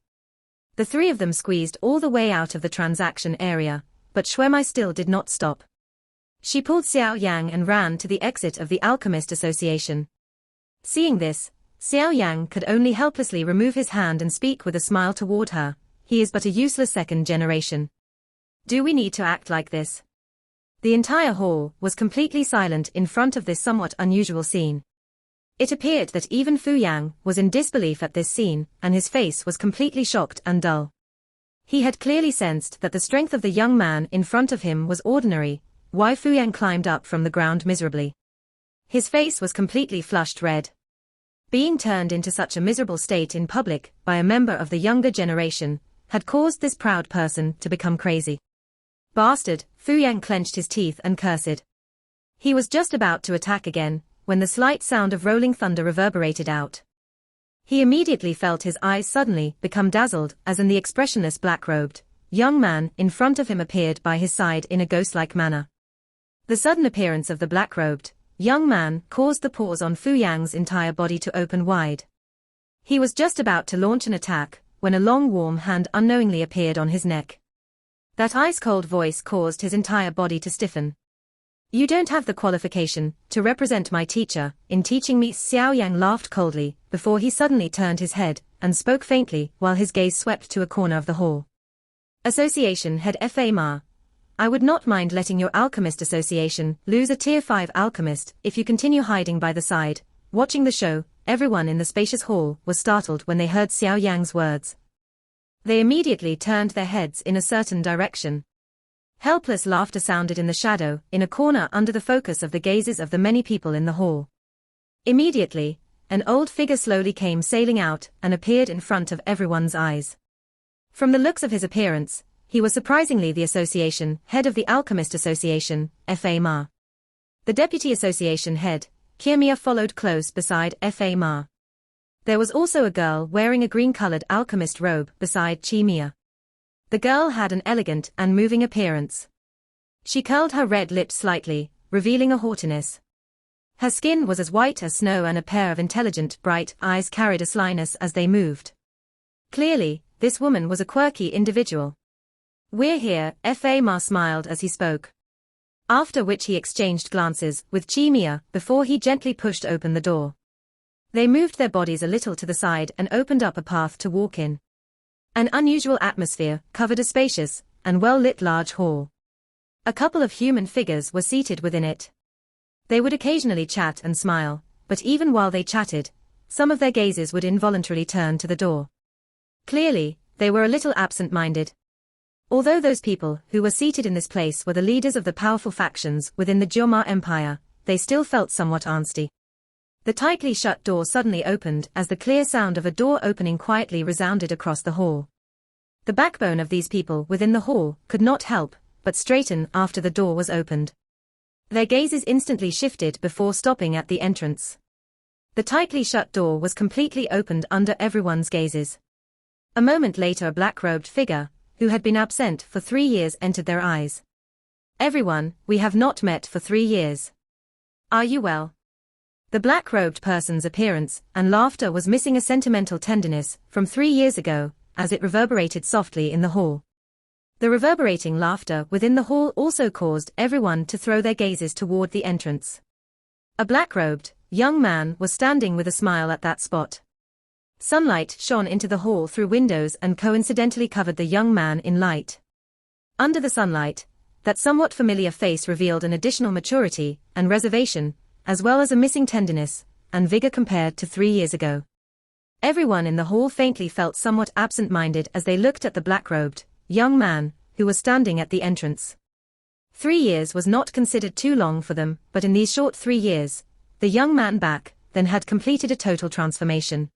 The three of them squeezed all the way out of the transaction area, but Shuemai still did not stop. She pulled Xiao Yang and ran to the exit of the Alchemist Association. Seeing this, Xiao Yang could only helplessly remove his hand and speak with a smile toward her. "He is but a useless second generation. Do we need to act like this?" The entire hall was completely silent in front of this somewhat unusual scene. It appeared that even Fu Yang was in disbelief at this scene, and his face was completely shocked and dull. He had clearly sensed that the strength of the young man in front of him was ordinary, why Fu Yang climbed up from the ground miserably. His face was completely flushed red. Being turned into such a miserable state in public by a member of the younger generation had caused this proud person to become crazy. Bastard, Fu Yang clenched his teeth and cursed. He was just about to attack again, when the slight sound of rolling thunder reverberated out. He immediately felt his eyes suddenly become dazzled as the expressionless black-robed young man in front of him appeared by his side in a ghost-like manner. The sudden appearance of the black-robed young man caused the pores on Fu Yang's entire body to open wide. He was just about to launch an attack when a long warm hand unknowingly appeared on his neck. That ice-cold voice caused his entire body to stiffen. "You don't have the qualification to represent my teacher in teaching me." Xiao Yan laughed coldly before he suddenly turned his head and spoke faintly while his gaze swept to a corner of the hall. Association Head Fa Ma. "I would not mind letting your Alchemist Association lose a Tier 5 Alchemist if you continue hiding by the side, watching the show." Everyone in the spacious hall was startled when they heard Xiao Yang's words. They immediately turned their heads in a certain direction. Helpless laughter sounded in the shadow, in a corner under the focus of the gazes of the many people in the hall. Immediately, an old figure slowly came sailing out and appeared in front of everyone's eyes. From the looks of his appearance, he was surprisingly the association head of the Alchemist Association, Fa Ma. The deputy association head, Kirmia, followed close beside Fa Ma. There was also a girl wearing a green-colored alchemist robe beside Chimia. The girl had an elegant and moving appearance. She curled her red lips slightly, revealing a haughtiness. Her skin was as white as snow and a pair of intelligent, bright eyes carried a slyness as they moved. Clearly, this woman was a quirky individual. "We're here," Fa Ma smiled as he spoke. After which he exchanged glances with Chimia before he gently pushed open the door. They moved their bodies a little to the side and opened up a path to walk in. An unusual atmosphere covered a spacious and well-lit large hall. A couple of human figures were seated within it. They would occasionally chat and smile, but even while they chatted, some of their gazes would involuntarily turn to the door. Clearly, they were a little absent-minded. Although those people who were seated in this place were the leaders of the powerful factions within the Jioma Empire, they still felt somewhat angsty. The tightly shut door suddenly opened as the clear sound of a door opening quietly resounded across the hall. The backbone of these people within the hall could not help but straighten after the door was opened. Their gazes instantly shifted before stopping at the entrance. The tightly shut door was completely opened under everyone's gazes. A moment later, a black-robed figure, who had been absent for 3 years, entered their eyes. "Everyone, we have not met for 3 years. Are you well?" The black-robed person's appearance and laughter was missing a sentimental tenderness from 3 years ago, as it reverberated softly in the hall. The reverberating laughter within the hall also caused everyone to throw their gazes toward the entrance. A black-robed young man was standing with a smile at that spot. Sunlight shone into the hall through windows and coincidentally covered the young man in light. Under the sunlight, that somewhat familiar face revealed an additional maturity and reservation, as well as a missing tenderness and vigor compared to 3 years ago. Everyone in the hall faintly felt somewhat absent-minded as they looked at the black-robed young man who was standing at the entrance. 3 years was not considered too long for them, but in these short 3 years, the young man back then had completed a total transformation.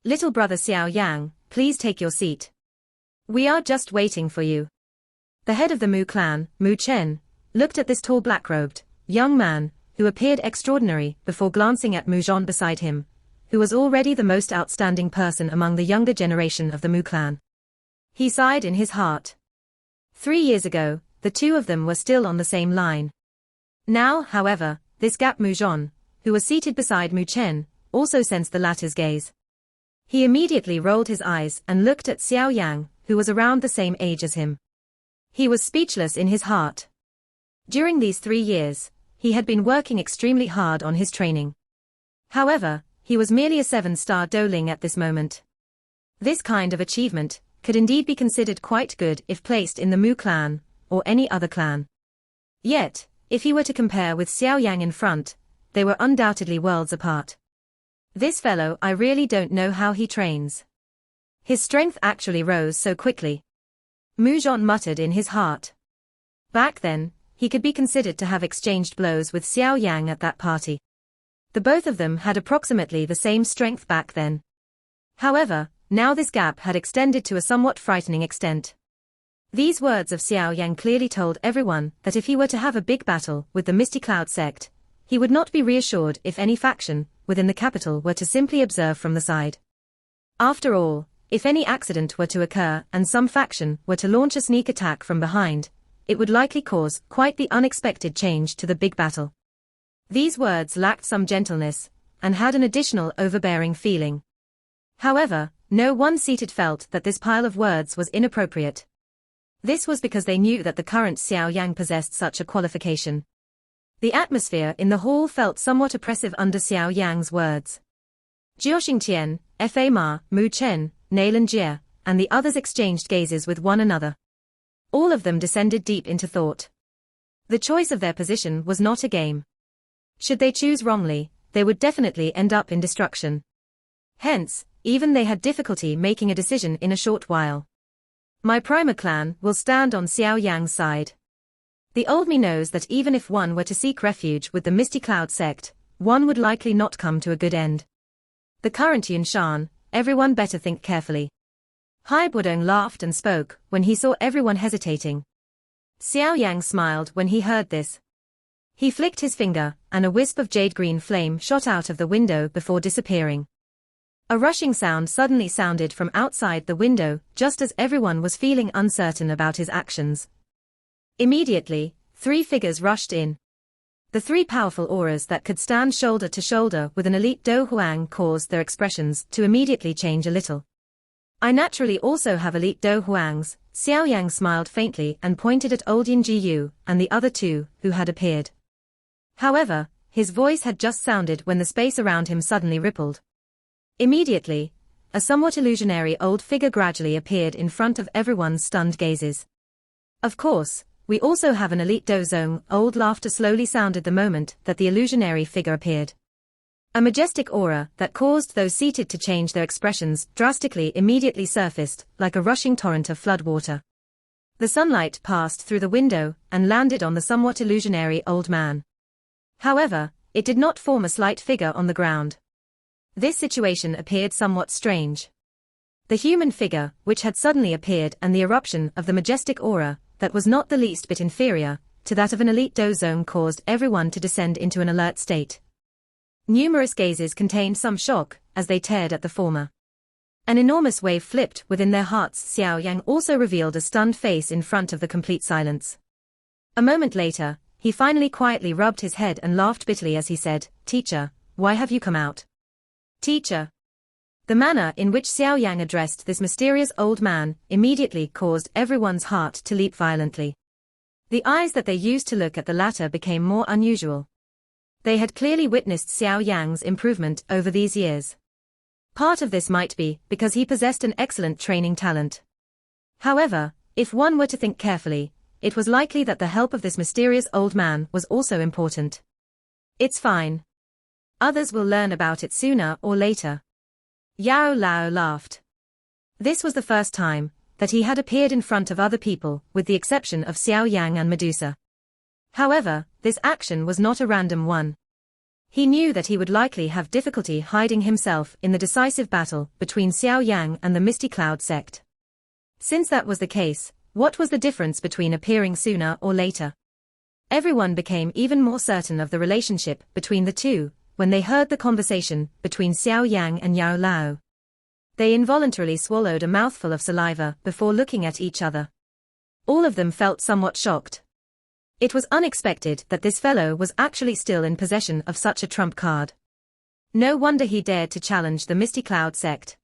"Little brother Xiao Yang, please take your seat. We are just waiting for you." The head of the Mu clan, Mu Chen, looked at this tall black-robed young man, who appeared extraordinary before glancing at Mu Zhon beside him, who was already the most outstanding person among the younger generation of the Mu clan. He sighed in his heart. 3 years ago, the two of them were still on the same line. Now, however, this gap Mu Zhon, who was seated beside Mu Chen, also sensed the latter's gaze. He immediately rolled his eyes and looked at Xiao Yang, who was around the same age as him. He was speechless in his heart. During these 3 years, he had been working extremely hard on his training. However, he was merely a 7-star doling at this moment. This kind of achievement could indeed be considered quite good if placed in the Mu clan, or any other clan. Yet, if he were to compare with Xiao Yang in front, they were undoubtedly worlds apart. This fellow, I really don't know how he trains. His strength actually rose so quickly. Mu Zhon muttered in his heart. Back then, he could be considered to have exchanged blows with Xiao Yan at that party. The both of them had approximately the same strength back then. However, now this gap had extended to a somewhat frightening extent. These words of Xiao Yan clearly told everyone that if he were to have a big battle with the Misty Cloud sect, he would not be reassured if any faction within the capital were to simply observe from the side. After all, if any accident were to occur and some faction were to launch a sneak attack from behind, it would likely cause quite the unexpected change to the big battle. These words lacked some gentleness and had an additional overbearing feeling. However, no one seated felt that this pile of words was inappropriate. This was because they knew that the current Xiao Yang possessed such a qualification. The atmosphere in the hall felt somewhat oppressive under Xiao Yang's words. Jiao Tian, Fa Ma, Mu Chen, Nailan Jie, and the others exchanged gazes with one another. All of them descended deep into thought. The choice of their position was not a game. Should they choose wrongly, they would definitely end up in destruction. Hence, even they had difficulty making a decision in a short while. My Primer clan will stand on Xiao Yang's side. The old me knows that even if one were to seek refuge with the Misty Cloud sect, one would likely not come to a good end. The current Yun Shan, everyone better think carefully. Hai Budong laughed and spoke when he saw everyone hesitating. Xiao Yang smiled when he heard this. He flicked his finger, and a wisp of jade-green flame shot out of the window before disappearing. A rushing sound suddenly sounded from outside the window, just as everyone was feeling uncertain about his actions. Immediately, 3 figures rushed in. The 3 powerful auras that could stand shoulder to shoulder with an elite Do Huang caused their expressions to immediately change a little. I naturally also have elite Do Huangs. Xiao Yang smiled faintly and pointed at old Yin Jiyu and the other 2 who had appeared. However, his voice had just sounded when the space around him suddenly rippled. Immediately, a somewhat illusionary old figure gradually appeared in front of everyone's stunned gazes. Of course, we also have an elite Dozong. Old laughter slowly sounded the moment that the illusionary figure appeared. A majestic aura that caused those seated to change their expressions drastically immediately surfaced like a rushing torrent of flood water. The sunlight passed through the window and landed on the somewhat illusionary old man. However, it did not form a slight figure on the ground. This situation appeared somewhat strange. The human figure, which had suddenly appeared, and the eruption of the majestic aura, that was not the least bit inferior to that of an elite Dozong, caused everyone to descend into an alert state. Numerous gazes contained some shock as they stared at the former. An enormous wave flipped within their hearts. Xiao Yang also revealed a stunned face in front of the complete silence. A moment later, he finally quietly rubbed his head and laughed bitterly as he said, "Teacher, why have you come out?" "Teacher." The manner in which Xiao Yang addressed this mysterious old man immediately caused everyone's heart to leap violently. The eyes that they used to look at the latter became more unusual. They had clearly witnessed Xiao Yang's improvement over these years. Part of this might be because he possessed an excellent training talent. However, if one were to think carefully, it was likely that the help of this mysterious old man was also important. "It's fine. Others will learn about it sooner or later." Yao Lao laughed. This was the first time that he had appeared in front of other people, with the exception of Xiao Yang and Medusa. However, this action was not a random one. He knew that he would likely have difficulty hiding himself in the decisive battle between Xiao Yang and the Misty Cloud sect. Since that was the case, what was the difference between appearing sooner or later? Everyone became even more certain of the relationship between the two when they heard the conversation between Xiao Yang and Yao Lao. They involuntarily swallowed a mouthful of saliva before looking at each other. All of them felt somewhat shocked. It was unexpected that this fellow was actually still in possession of such a trump card. No wonder he dared to challenge the Misty Cloud sect.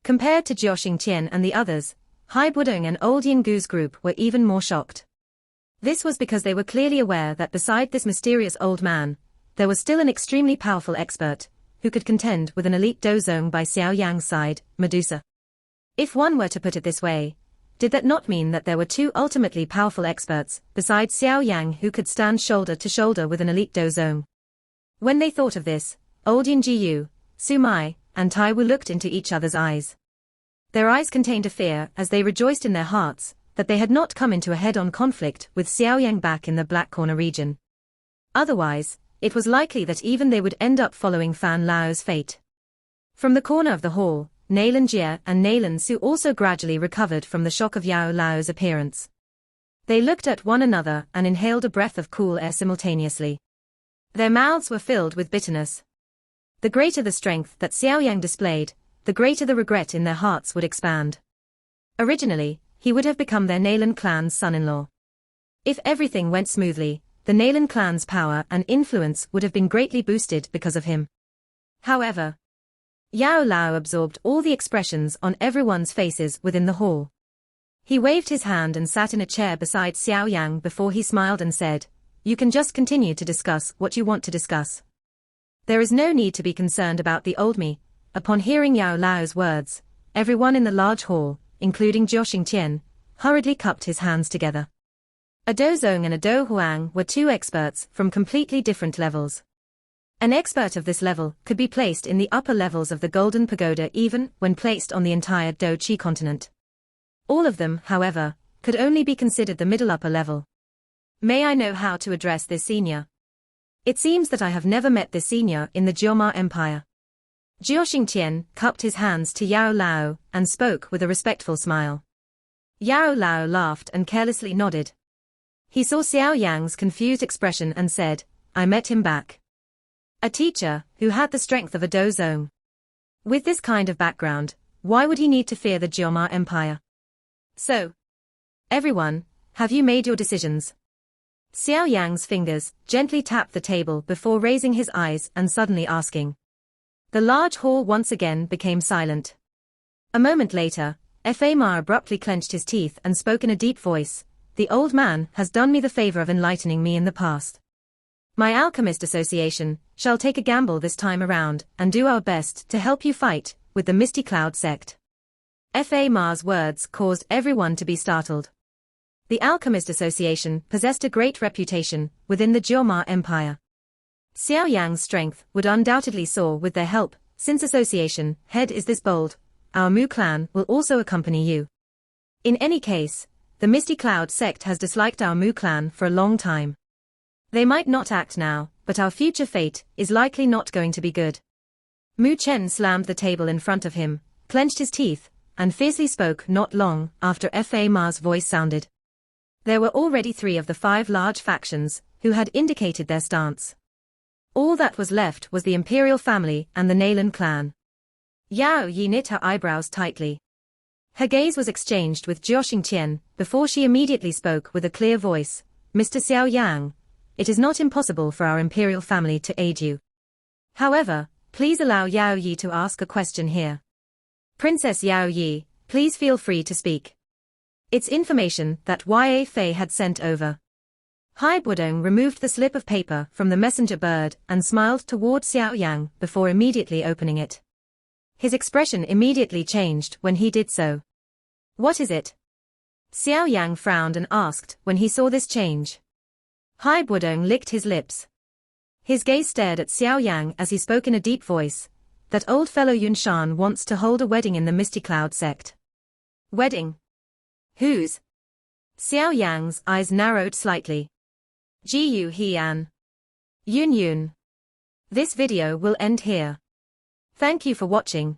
Compared to Jiao Tian and the others, Hai Budong and Old Yin Gu's group were even more shocked. This was because they were clearly aware that beside this mysterious old man, there was still an extremely powerful expert, who could contend with an elite Dozong by Xiao Yang's side, Medusa. If one were to put it this way, did that not mean that there were 2 ultimately powerful experts, besides Xiao Yang, who could stand shoulder to shoulder with an elite Dozong? When they thought of this, Old Yin Jiyu, Sumai, and Taiwu looked into each other's eyes. Their eyes contained a fear as they rejoiced in their hearts that they had not come into a head-on conflict with Xiao Yan back in the Black Corner region. Otherwise, it was likely that even they would end up following Fan Lao's fate. From the corner of the hall, Nayland Jie and Nayland Su also gradually recovered from the shock of Yao Lao's appearance. They looked at one another and inhaled a breath of cool air simultaneously. Their mouths were filled with bitterness. The greater the strength that Xiao Yang displayed, the greater the regret in their hearts would expand. Originally, he would have become their Nayland clan's son-in-law. If everything went smoothly, the Nayland clan's power and influence would have been greatly boosted because of him. However, Yao Lao absorbed all the expressions on everyone's faces within the hall. He waved his hand and sat in a chair beside Xiao Yang before he smiled and said, "You can just continue to discuss what you want to discuss. There is no need to be concerned about the old me." Upon hearing Yao Lao's words, everyone in the large hall, including Jiao Xingqian, hurriedly cupped his hands together. A Do Zong and a Do Huang were two experts from completely different levels. An expert of this level could be placed in the upper levels of the Golden Pagoda even when placed on the entire Do Chi continent. All of them, however, could only be considered the middle upper level. May I know how to address this senior? It seems that I have never met this senior in the Jioma Empire. Jiao Xingqian cupped his hands to Yao Lao and spoke with a respectful smile. Yao Lao laughed and carelessly nodded. He saw Xiao Yang's confused expression and said, "I met him back. A teacher who had the strength of a Do Zong. With this kind of background, why would he need to fear the Jioma Empire? So, everyone, have you made your decisions?" Xiao Yang's fingers gently tapped the table before raising his eyes and suddenly asking. The large hall once again became silent. A moment later, Fa Ma abruptly clenched his teeth and spoke in a deep voice, "The old man has done me the favor of enlightening me in the past. My Alchemist Association shall take a gamble this time around and do our best to help you fight with the Misty Cloud sect." Fa Ma's words caused everyone to be startled. The Alchemist Association possessed a great reputation within the Jioma Empire. Xiao Yang's strength would undoubtedly soar with their help, since association head is this bold. Our Mu clan will also accompany you. In any case, the Misty Cloud sect has disliked our Mu clan for a long time. They might not act now, but our future fate is likely not going to be good. Mu Chen slammed the table in front of him, clenched his teeth, and fiercely spoke not long after Fa Ma's voice sounded. There were already 3 of the 5 large factions who had indicated their stance. All that was left was the Imperial family and the Nayland clan. Yao Yi knit her eyebrows tightly. Her gaze was exchanged with Jiao Xingqian before she immediately spoke with a clear voice, "Mr. Xiao Yang, it is not impossible for our Imperial family to aid you. However, please allow Yao Yi to ask a question here." "Princess Yao Yi, please feel free to speak." It's information that Ya Fei had sent over. Hai Budong removed the slip of paper from the messenger bird and smiled toward Xiao Yang before immediately opening it. His expression immediately changed when he did so. "What is it?" Xiao Yang frowned and asked when he saw this change. Hai Budong licked his lips. His gaze stared at Xiao Yang as he spoke in a deep voice. "That old fellow Yunshan wants to hold a wedding in the Misty Cloud sect." "Wedding? Whose?" Xiao Yang's eyes narrowed slightly. Jiyu Hian. Yun Yun. This video will end here. Thank you for watching.